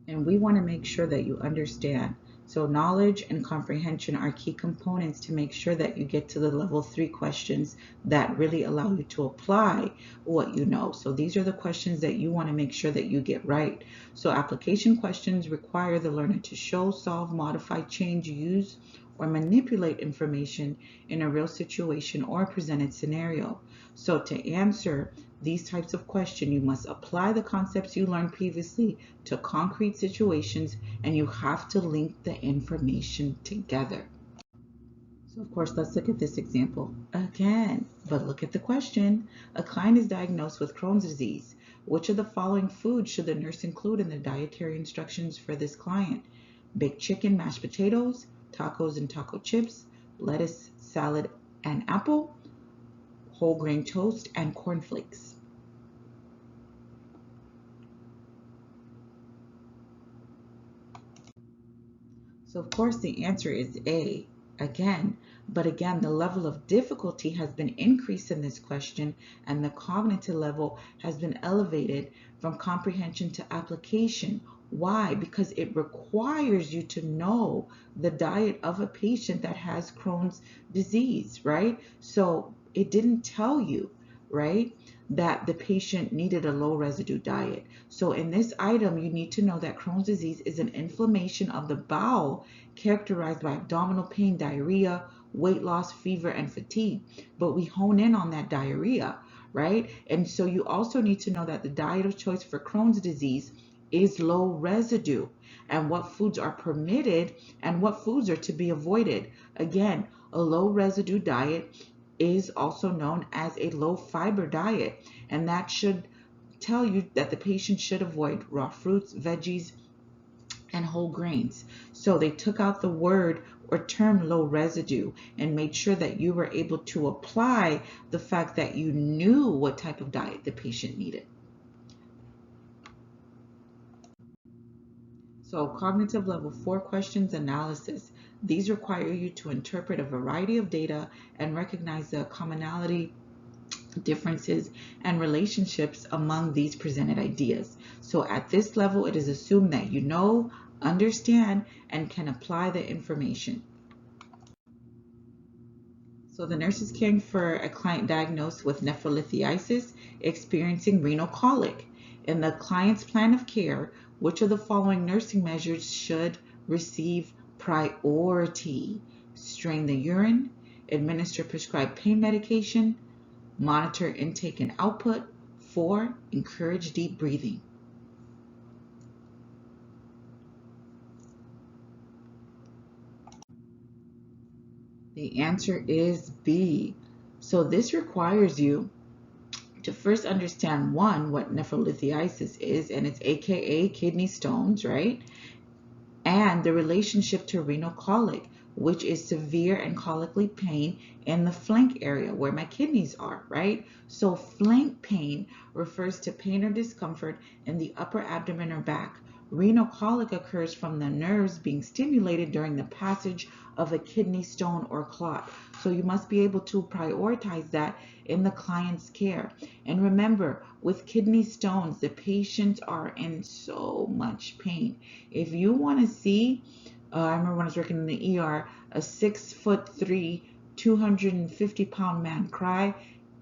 And we want to make sure that you understand. So knowledge and comprehension are key components to make sure that you get to the level 3 questions that really allow you to apply what you know. So these are the questions that you want to make sure that you get right. So application questions require the learner to show, solve, modify, change, use, or manipulate information in a real situation or presented scenario. So to answer these types of questions, you must apply the concepts you learned previously to concrete situations, and you have to link the information together. So of course, let's look at this example again, but look at the question. A client is diagnosed with Crohn's disease. Which of the following foods should the nurse include in the dietary instructions for this client? Baked chicken, mashed potatoes, tacos and taco chips, lettuce, salad, and apple, whole grain toast, and cornflakes. So of course the answer is A again, but again the level of difficulty has been increased in this question, and the cognitive level has been elevated from comprehension to application. Why? Because it requires you to know the diet of a patient that has Crohn's disease, right? So it didn't tell you, right, that the patient needed a low residue diet. So in this item, you need to know that Crohn's disease is an inflammation of the bowel characterized by abdominal pain, diarrhea, weight loss, fever, and fatigue. But we hone in on that diarrhea, right? And so you also need to know that the diet of choice for Crohn's disease is low residue, and what foods are permitted and what foods are to be avoided. Again, a low residue diet is also known as a low fiber diet, and that should tell you that the patient should avoid raw fruits, veggies, and whole grains. So they took out the word or term low residue and made sure that you were able to apply the fact that you knew what type of diet the patient needed. So cognitive level 4 questions analysis. These require you to interpret a variety of data and recognize the commonality, differences, and relationships among these presented ideas. So at this level, it is assumed that you know, understand, and can apply the information. So the nurse is caring for a client diagnosed with nephrolithiasis, experiencing renal colic. In the client's plan of care, which of the following nursing measures should receive priority? Strain the urine, administer prescribed pain medication, monitor intake and output. 4, encourage deep breathing. The answer is B. So this requires you to first understand, one, what nephrolithiasis is, and it's AKA kidney stones, right? And the relationship to renal colic, which is severe and colically pain in the flank area where my kidneys are, right? So flank pain refers to pain or discomfort in the upper abdomen or back. Renal colic occurs from the nerves being stimulated during the passage of a kidney stone or clot. So you must be able to prioritize that in the client's care. And remember, with kidney stones, the patients are in so much pain. If you want to see, I remember when I was working in the ER, a 6'3", 250-pound man cry,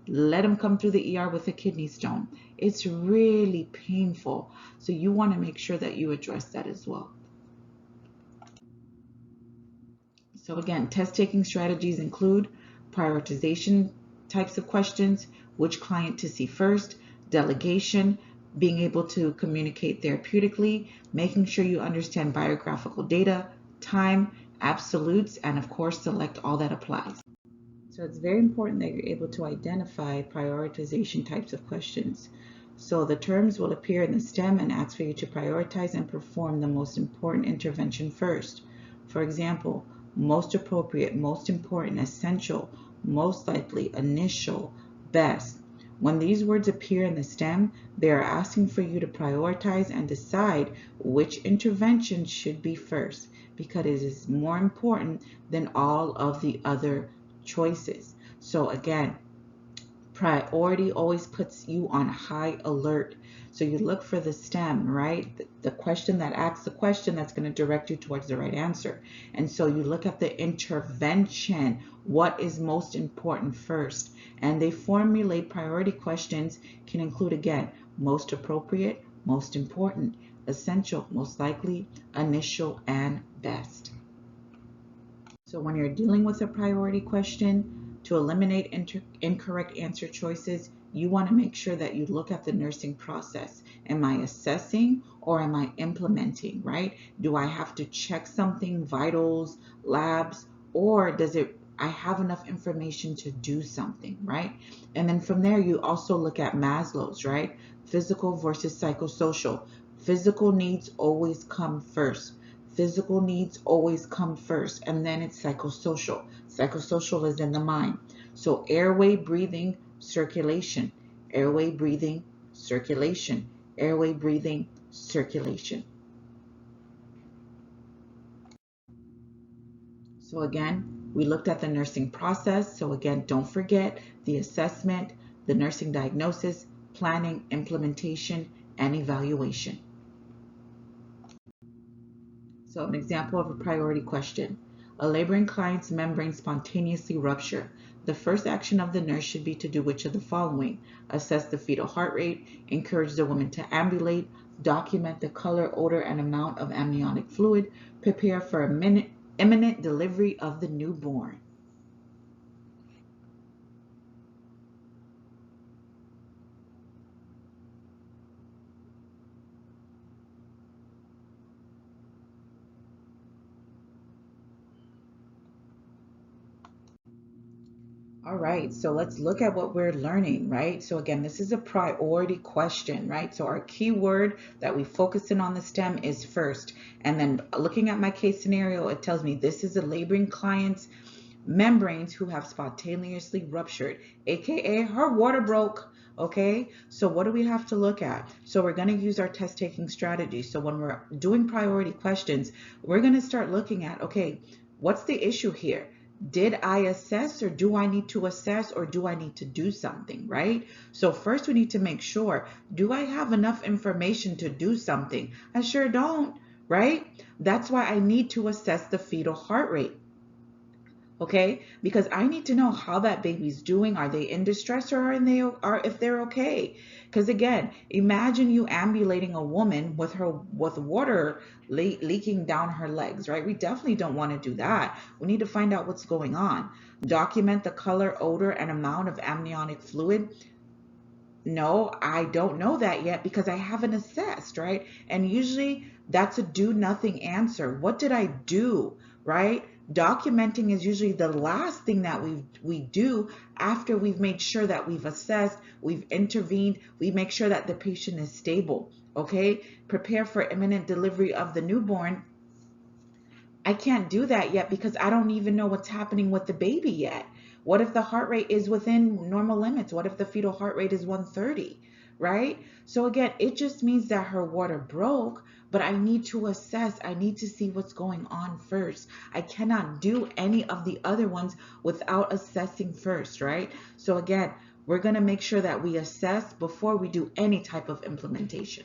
let him come through the ER with a kidney stone. It's really painful. So you want to make sure that you address that as well. So again, test taking strategies include prioritization types of questions, which client to see first, delegation, being able to communicate therapeutically, making sure you understand biographical data, time, absolutes, and of course, select all that applies. So it's very important that you're able to identify prioritization types of questions. So the terms will appear in the stem and ask for you to prioritize and perform the most important intervention first. For example, most appropriate, most important, essential, most likely, initial, best. When these words appear in the stem, they are asking for you to prioritize and decide which intervention should be first, because it is more important than all of the other choices. So again, priority always puts you on high alert. So you look for the stem, right? The question that asks the question that's going to direct you towards the right answer. And so you look at the intervention. What is most important first? And they formulate priority questions can include, again, most appropriate, most important, essential, most likely, initial, and best. So when you're dealing with a priority question, to eliminate incorrect answer choices, you want to make sure that you look at the nursing process. Am I assessing or am I implementing, right? Do I have to check something, vitals, labs, or I have enough information to do something, right? And then from there, you also look at Maslow's, right? Physical versus psychosocial. Physical needs always come first. Physical needs always come first, and then it's psychosocial. Psychosocial is in the mind. So airway, breathing, circulation. Airway, breathing, circulation. Airway, breathing, circulation. So again, we looked at the nursing process. So again, don't forget the assessment, the nursing diagnosis, planning, implementation, and evaluation. So an example of a priority question. A laboring client's membrane spontaneously rupture. The first action of the nurse should be to do which of the following? Assess the fetal heart rate, encourage the woman to ambulate, document the color, odor, and amount of amniotic fluid, prepare for imminent delivery of the newborn. All right, so let's look at what we're learning, right? So again, this is a priority question, right? So our keyword that we focus in on the STEM is first. And then looking at my case scenario, it tells me this is a laboring client's membranes who have spontaneously ruptured, aka her water broke. Okay, so what do we have to look at? So we're going to use our test taking strategy. So when we're doing priority questions, we're going to start looking at, okay, what's the issue here? Did I assess, or do I need to assess, or do I need to do something, right? So first we need to make sure, do I have enough information to do something? I sure don't, right? That's why I need to assess the fetal heart rate. Okay, because I need to know how that baby's doing. Are they in distress, or are if they're okay? Because again, imagine you ambulating a woman with water leaking down her legs, right? We definitely don't want to do that. We need to find out what's going on. Document the color, odor, and amount of amniotic fluid. No, I don't know that yet because I haven't assessed, right? And usually that's a do nothing answer. What did I do, right? Documenting is usually the last thing that we do after we've made sure that we've assessed, we've intervened, we make sure that the patient is stable, okay? Prepare for imminent delivery of the newborn. I can't do that yet because I don't even know what's happening with the baby yet. What if the heart rate is within normal limits? What if the fetal heart rate is 130, right? So again, it just means that her water broke, but I need to assess. I need to see what's going on first. I cannot do any of the other ones without assessing first, right? So again, we're going to make sure that we assess before we do any type of implementation.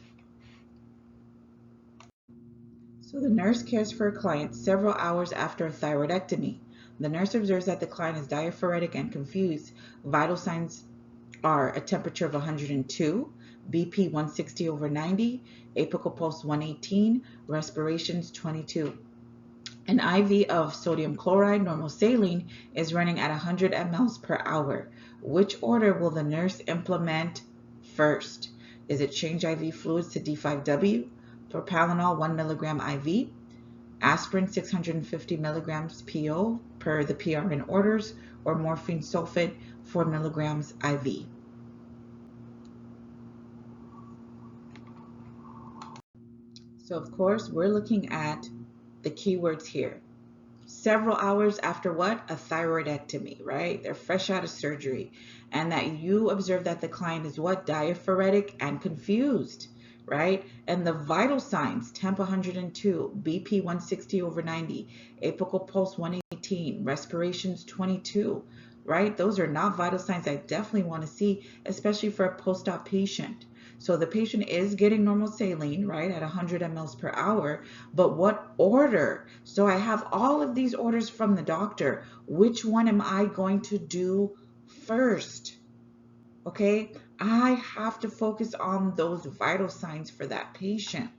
So the nurse cares for a client several hours after a thyroidectomy. The nurse observes that the client is diaphoretic and confused. Vital signs are a temperature of 102, BP 160 over 90, apical pulse 118, respirations 22. An IV of sodium chloride, normal saline, is running at 100 mLs per hour. Which order will the nurse implement first? Is it change IV fluids to D5W, propranolol 1 milligram IV, aspirin 650 milligrams PO per the PRN orders, or morphine sulfate 4 milligrams IV? So of course, we're looking at the keywords here. Several hours after what? A thyroidectomy, right? They're fresh out of surgery. And that you observe that the client is what? Diaphoretic and confused, right? And the vital signs, temp 102, BP 160 over 90, apical pulse 118, respirations 22, right? Those are not vital signs I definitely want to see, especially for a post-op patient. So the patient is getting normal saline, right, at 100 mLs per hour, but what order? So I have all of these orders from the doctor. Which one am I going to do first? Okay, I have to focus on those vital signs for that patient.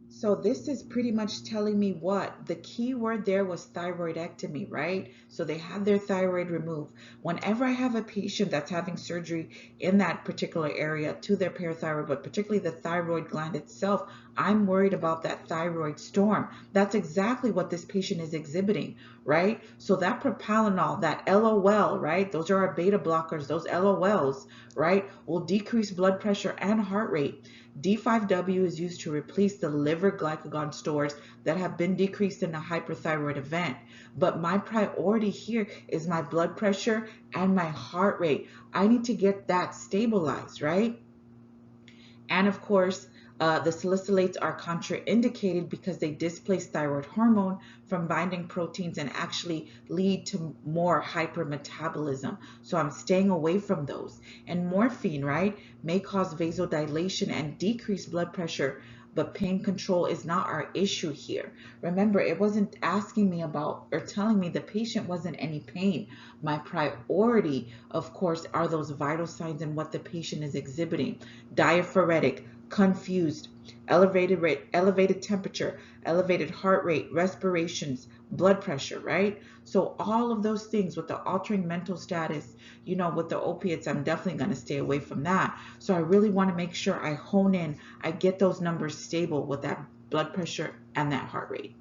So this is pretty much telling me what? The key word there was thyroidectomy, right? So they had their thyroid removed. Whenever I have a patient that's having surgery in that particular area to their parathyroid, but particularly the thyroid gland itself, I'm worried about that thyroid storm. That's exactly what this patient is exhibiting, right? So that propranolol, that LOL, right? Those are our beta blockers, those LOLs, right? Will decrease blood pressure and heart rate. D5W is used to replace the liver glycagon stores that have been decreased in a hyperthyroid event. But my priority here is my blood pressure and my heart rate. I need to get that stabilized, right? And of course, the salicylates are contraindicated because they displace thyroid hormone from binding proteins and actually lead to more hypermetabolism. So I'm staying away from those. And morphine, right, may cause vasodilation and decrease blood pressure, but pain control is not our issue here. Remember, it wasn't asking me about or telling me the patient wasn't any pain. My priority, of course, are those vital signs and what the patient is exhibiting. Diaphoretic, confused, elevated rate, elevated temperature, elevated heart rate, respirations, blood pressure, right? So all of those things with the altering mental status, you know, with the opiates, I'm definitely going to stay away from that. So I really want to make sure I hone in, I get those numbers stable with that blood pressure and that heart rate.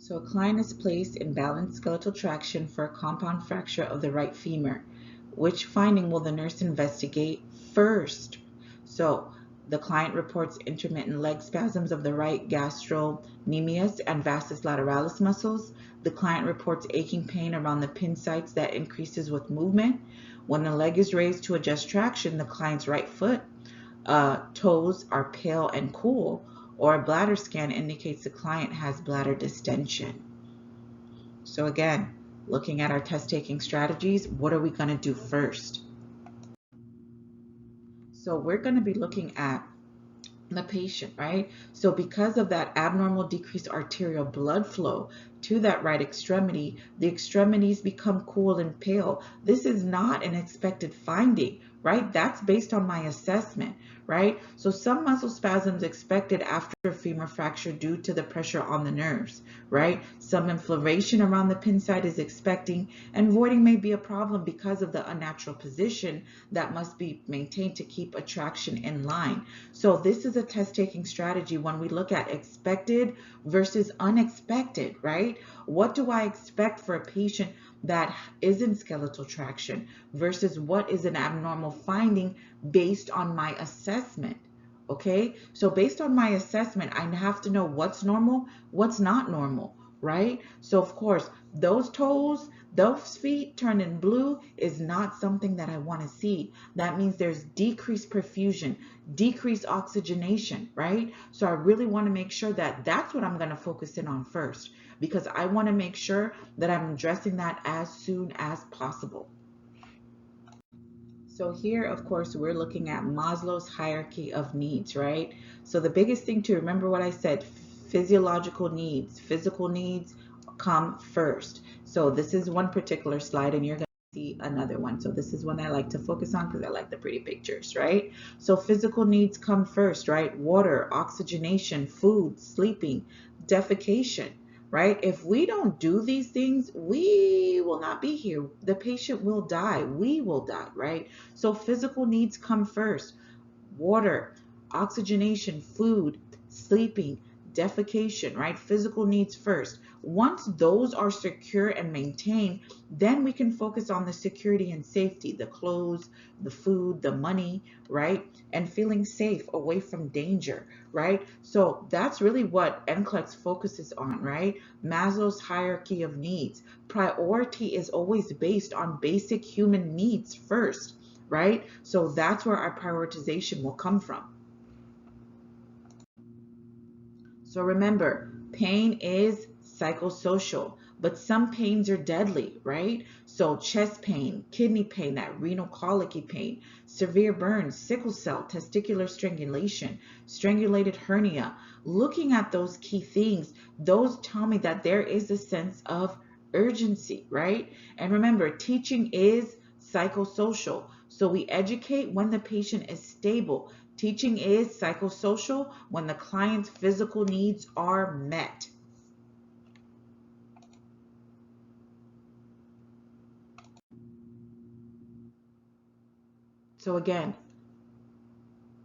So a client is placed in balanced skeletal traction for a compound fracture of the right femur. Which finding will the nurse investigate first? So the client reports intermittent leg spasms of the right gastrocnemius and vastus lateralis muscles. The client reports aching pain around the pin sites that increases with movement. When the leg is raised to adjust traction, the client's right foot toes are pale and cool, or a bladder scan indicates the client has bladder distension. So again, looking at our test taking strategies, what are we going to do first? So we're going to be looking at the patient, right? So because of that abnormal decreased arterial blood flow to that right extremity, the extremities become cool and pale. This is not an expected finding, right? That's based on my assessment, right? So some muscle spasms expected after a femur fracture due to the pressure on the nerves, right? Some inflammation around the pin site is expecting, and voiding may be a problem because of the unnatural position that must be maintained to keep attraction in line. So this is a test taking strategy when we look at expected versus unexpected, right? What do I expect for a patient that is in skeletal traction versus what is an abnormal finding based on my assessment? Okay, so based on my assessment, I have to know what's normal, what's not normal, right? So of course, those toes, those feet turning blue is not something that I want to see. That means there's decreased perfusion, decreased oxygenation, right? So I really want to make sure that that's what I'm going to focus in on first, because I want to make sure that I'm addressing that as soon as possible. So here, of course, we're looking at Maslow's hierarchy of needs, right? So the biggest thing to remember what I said, physiological needs, physical needs come first. So this is one particular slide, and you're going to see another one. So this is one I like to focus on because I like the pretty pictures, right? So physical needs come first, right? Water, oxygenation, food, sleeping, defecation, right? If we don't do these things, we will not be here. The patient will die. We will die, right? So physical needs come first. Water, oxygenation, food, sleeping, defecation, right? Physical needs first. Once those are secure and maintained, then we can focus on the security and safety, the clothes, the food, the money, right? And feeling safe away from danger, right? So that's really what NCLEX focuses on, right? Maslow's hierarchy of needs. Priority is always based on basic human needs first, right? So that's where our prioritization will come from. So remember, pain is psychosocial, but some pains are deadly, right? So chest pain, kidney pain, that renal colicky pain, severe burns, sickle cell, testicular strangulation, strangulated hernia. Looking at those key things, those tell me that there is a sense of urgency, right? And remember, teaching is psychosocial. So we educate when the patient is stable. Teaching is psychosocial when the client's physical needs are met. So again,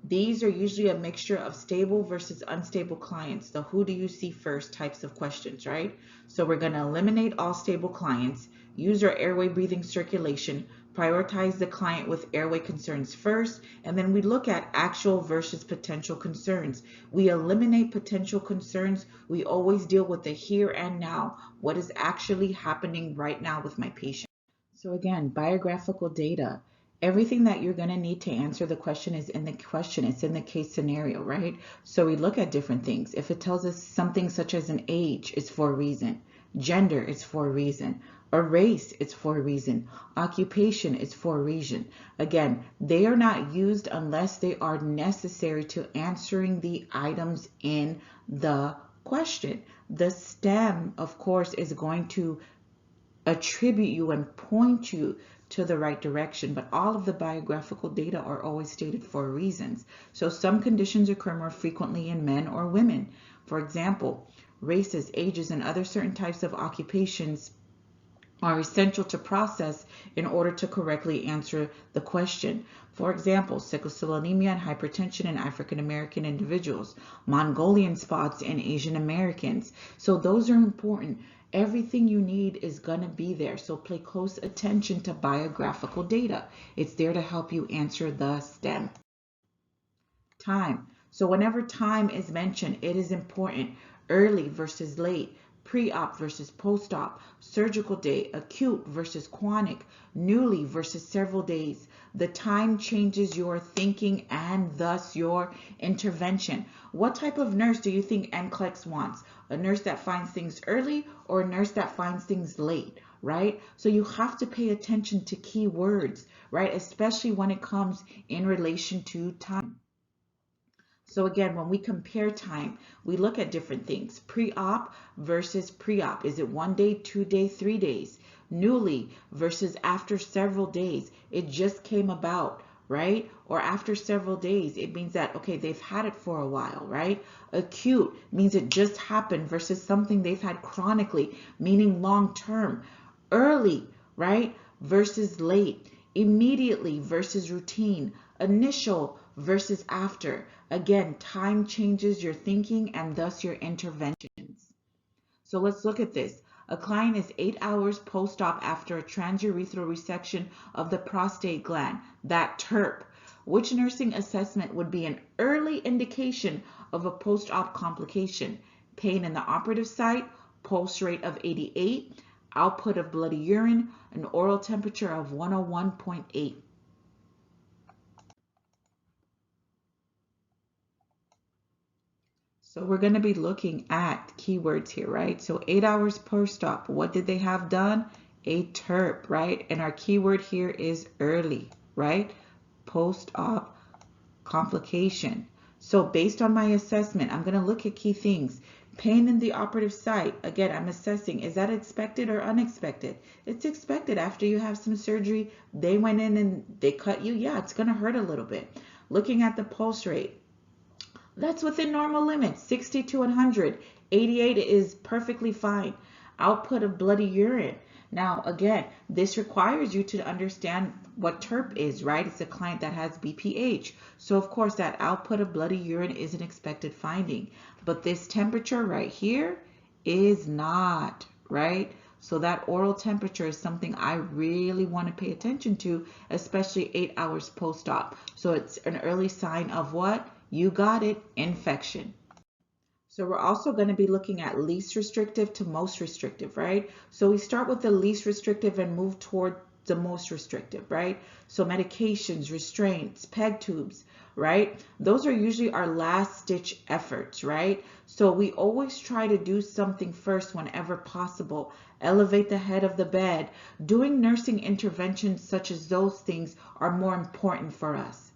these are usually a mixture of stable versus unstable clients. The who do you see first types of questions, right? So we're going to eliminate all stable clients, use our airway breathing circulation, prioritize the client with airway concerns first, and then we look at actual versus potential concerns. We eliminate potential concerns. We always deal with the here and now, what is actually happening right now with my patient. So again, biographical data. Everything that you're going to need to answer the question is in the question. It's in the case scenario, right? So we look at different things. If it tells us something such as an age, it's for a reason. Gender, it's for a reason. A race, it's for a reason. Occupation, it's for a reason. Again, they are not used unless they are necessary to answering the items in the question. The STEM, of course, is going to attribute you and point you to the right direction, but all of the biographical data are always stated for reasons. So some conditions occur more frequently in men or women. For example, races, ages, and other certain types of occupations are essential to process in order to correctly answer the question. For example, sickle cell anemia and hypertension in African American individuals, Mongolian spots in Asian Americans. So those are important. Everything you need is going to be there. So pay close attention to biographical data. It's there to help you answer the STEM. Time. So whenever time is mentioned, it is important. Early versus late, pre-op versus post-op, surgical day, acute versus chronic, newly versus several days. The time changes your thinking and thus your intervention. What type of nurse do you think NCLEX wants? A nurse that finds things early or a nurse that finds things late, right? So you have to pay attention to key words, right? Especially when it comes in relation to time. So again, when we compare time, we look at different things. Pre-op versus pre-op. Is it 1 day, 2 days, 3 days? Newly versus after several days. It just came about, right? Or after several days, it means that, okay, they've had it for a while, right? Acute means it just happened versus something they've had chronically, meaning long term. Early, right? Versus late. Immediately versus routine. Initial versus after. Again, time changes your thinking and thus your interventions. So let's look at this. A client is 8 hours post-op after a transurethral resection of the prostate gland, that TURP. Which nursing assessment would be an early indication of a post-op complication? Pain in the operative site, pulse rate of 88, output of bloody urine, an oral temperature of 101.8. So we're going to be looking at keywords here, right? So 8 hours post-op. What did they have done? A TURP, right? And our keyword here is early, right? Post-op complication. So based on my assessment, I'm going to look at key things. Pain in the operative site. Again, I'm assessing, is that expected or unexpected? It's expected after you have some surgery. They went in and they cut you. Yeah, it's going to hurt a little bit. Looking at the pulse rate. That's within normal limits, 60 to 100. 88 is perfectly fine. Output of bloody urine. Now, again, this requires you to understand what TURP is, right? It's a client that has BPH. So, of course, that output of bloody urine is an expected finding. But this temperature right here is not, right? So that oral temperature is something I really want to pay attention to, especially 8 hours post-op. So it's an early sign of what? You got it, infection. So we're also going to be looking at least restrictive to most restrictive, right? So we start with the least restrictive and move toward the most restrictive, right? So medications, restraints, PEG tubes, right? Those are usually our last ditch efforts, right? So we always try to do something first whenever possible. Elevate the head of the bed. Doing nursing interventions such as those things are more important for us.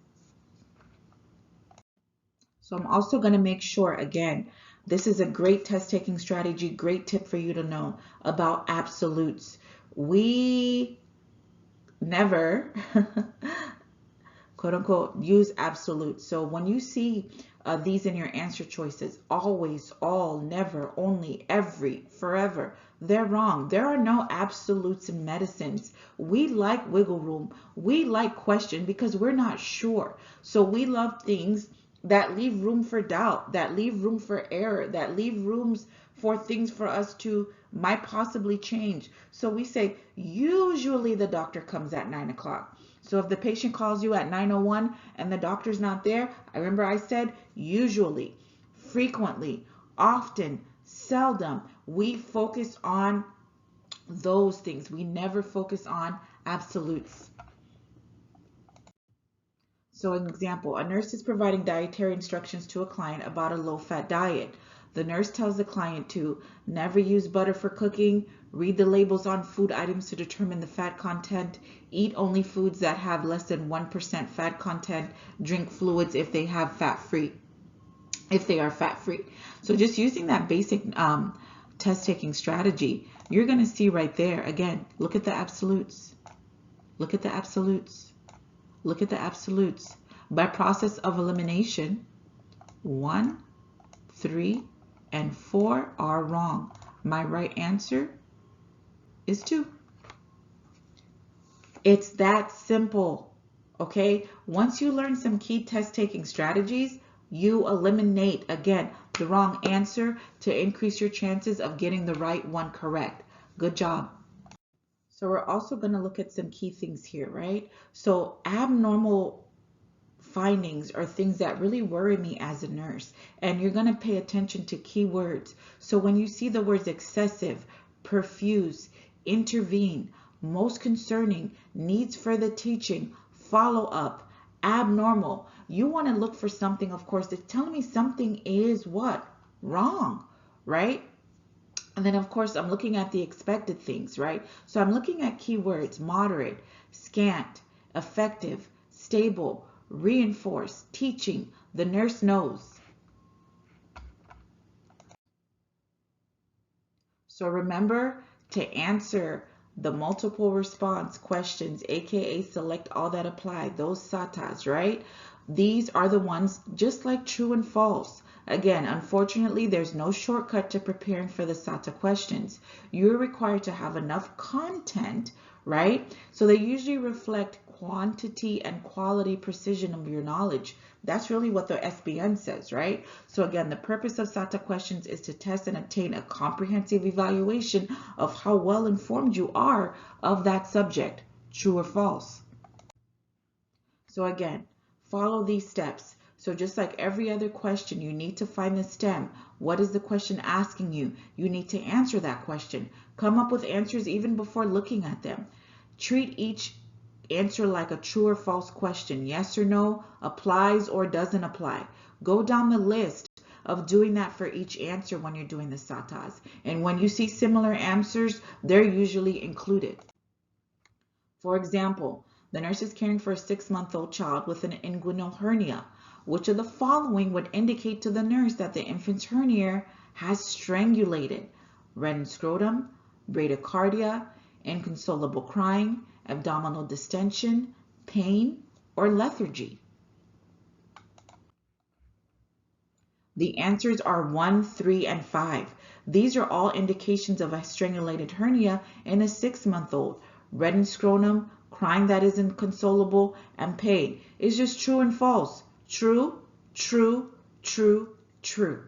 So I'm also going to make sure, again, this is a great test taking strategy, great tip for you to know about absolutes. We never, quote unquote, use absolutes. So when you see these in your answer choices, always, all, never, only, every, forever, they're wrong. There are no absolutes in medicines. We like wiggle room. We like question because we're not sure. So we love things that leave room for doubt, that leave room for error, that leave rooms for things for us to might possibly change. So we say, usually the doctor comes at 9 o'clock. So if the patient calls you at 9:01 and the doctor's not there, I remember I said usually, frequently, often, seldom. We focus on those things. We never focus on absolutes. So an example, a nurse is providing dietary instructions to a client about a low-fat diet. The nurse tells the client to never use butter for cooking, read the labels on food items to determine the fat content, eat only foods that have less than 1% fat content, drink fluids if they have fat-free, if they are fat-free. So just using that basic test-taking strategy, you're going to see right there, again, look at the absolutes. Look at the absolutes. Look at the absolutes. By process of elimination, 1, 3, and 4 are wrong. My right answer is 2. It's that simple. Okay? Once you learn some key test taking strategies, you eliminate, again, the wrong answer to increase your chances of getting the right one correct. Good job. So we're also going to look at some key things here, right? So abnormal findings are things that really worry me as a nurse, and you're going to pay attention to keywords. So when you see the words excessive, perfuse, intervene, most concerning, needs further teaching, follow up, abnormal, you want to look for something, of course, that's telling me something is what? Wrong, right? And then, of course, I'm looking at the expected things, right? So I'm looking at keywords: moderate, scant, effective, stable, reinforce, teaching, the nurse knows. So remember to answer the multiple response questions, aka select all that apply, those SATAs, right? These are the ones just like true and false. Again, unfortunately, there's no shortcut to preparing for the SATA questions. You're required to have enough content, right? So they usually reflect quantity and quality precision of your knowledge. That's really what the SBN says, right? So again, the purpose of SATA questions is to test and obtain a comprehensive evaluation of how well informed you are of that subject, true or false. So again, follow these steps. So just like every other question, you need to find the stem. What is the question asking you? You need to answer that question. Come up with answers even before looking at them. Treat each answer like a true or false question. Yes or no, applies or doesn't apply. Go down the list of doing that for each answer when you're doing the SATAs. And when you see similar answers, they're usually included. For example, the nurse is caring for a 6-month-old child with an inguinal hernia. Which of the following would indicate to the nurse that the infant's hernia has strangulated? Reddened scrotum, bradycardia, inconsolable crying, abdominal distension, pain, or lethargy? The answers are 1, 3, and 5. These are all indications of a strangulated hernia in a 6-month-old. Reddened scrotum, crying that is inconsolable, and pain. Is just true and false. True, true, true, true.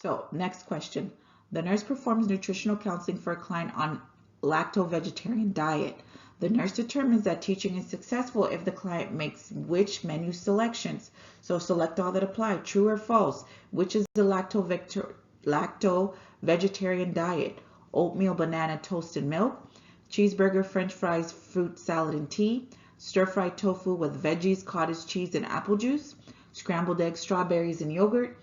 So, next question. The nurse performs nutritional counseling for a client on lacto-vegetarian diet. The nurse determines that teaching is successful if the client makes which menu selections. So select all that apply, true or false. Which is the lacto-vegetarian diet? Oatmeal, banana, toast, and milk. Cheeseburger, french fries, fruit, salad, and tea. Stir-fried tofu with veggies, cottage cheese, and apple juice. Scrambled eggs, strawberries, and yogurt.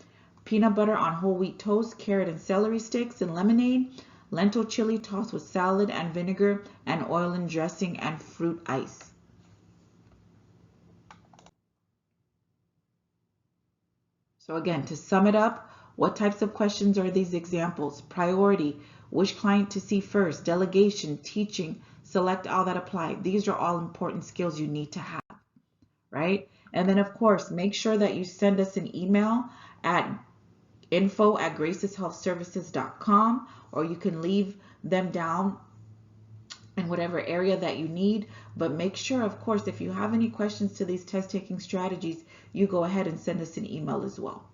Peanut butter on whole wheat toast, carrot and celery sticks, and lemonade. Lentil chili tossed with salad and vinegar and oil and dressing and fruit ice. So again, to sum it up, what types of questions are these examples? Priority, which client to see first, delegation, teaching, select all that apply. These are all important skills you need to have, right? And then of course, make sure that you send us an email at info@graceshealthservices.com, or you can leave them down in whatever area that you need. But make sure, of course, if you have any questions to these test taking strategies, you go ahead and send us an email as well.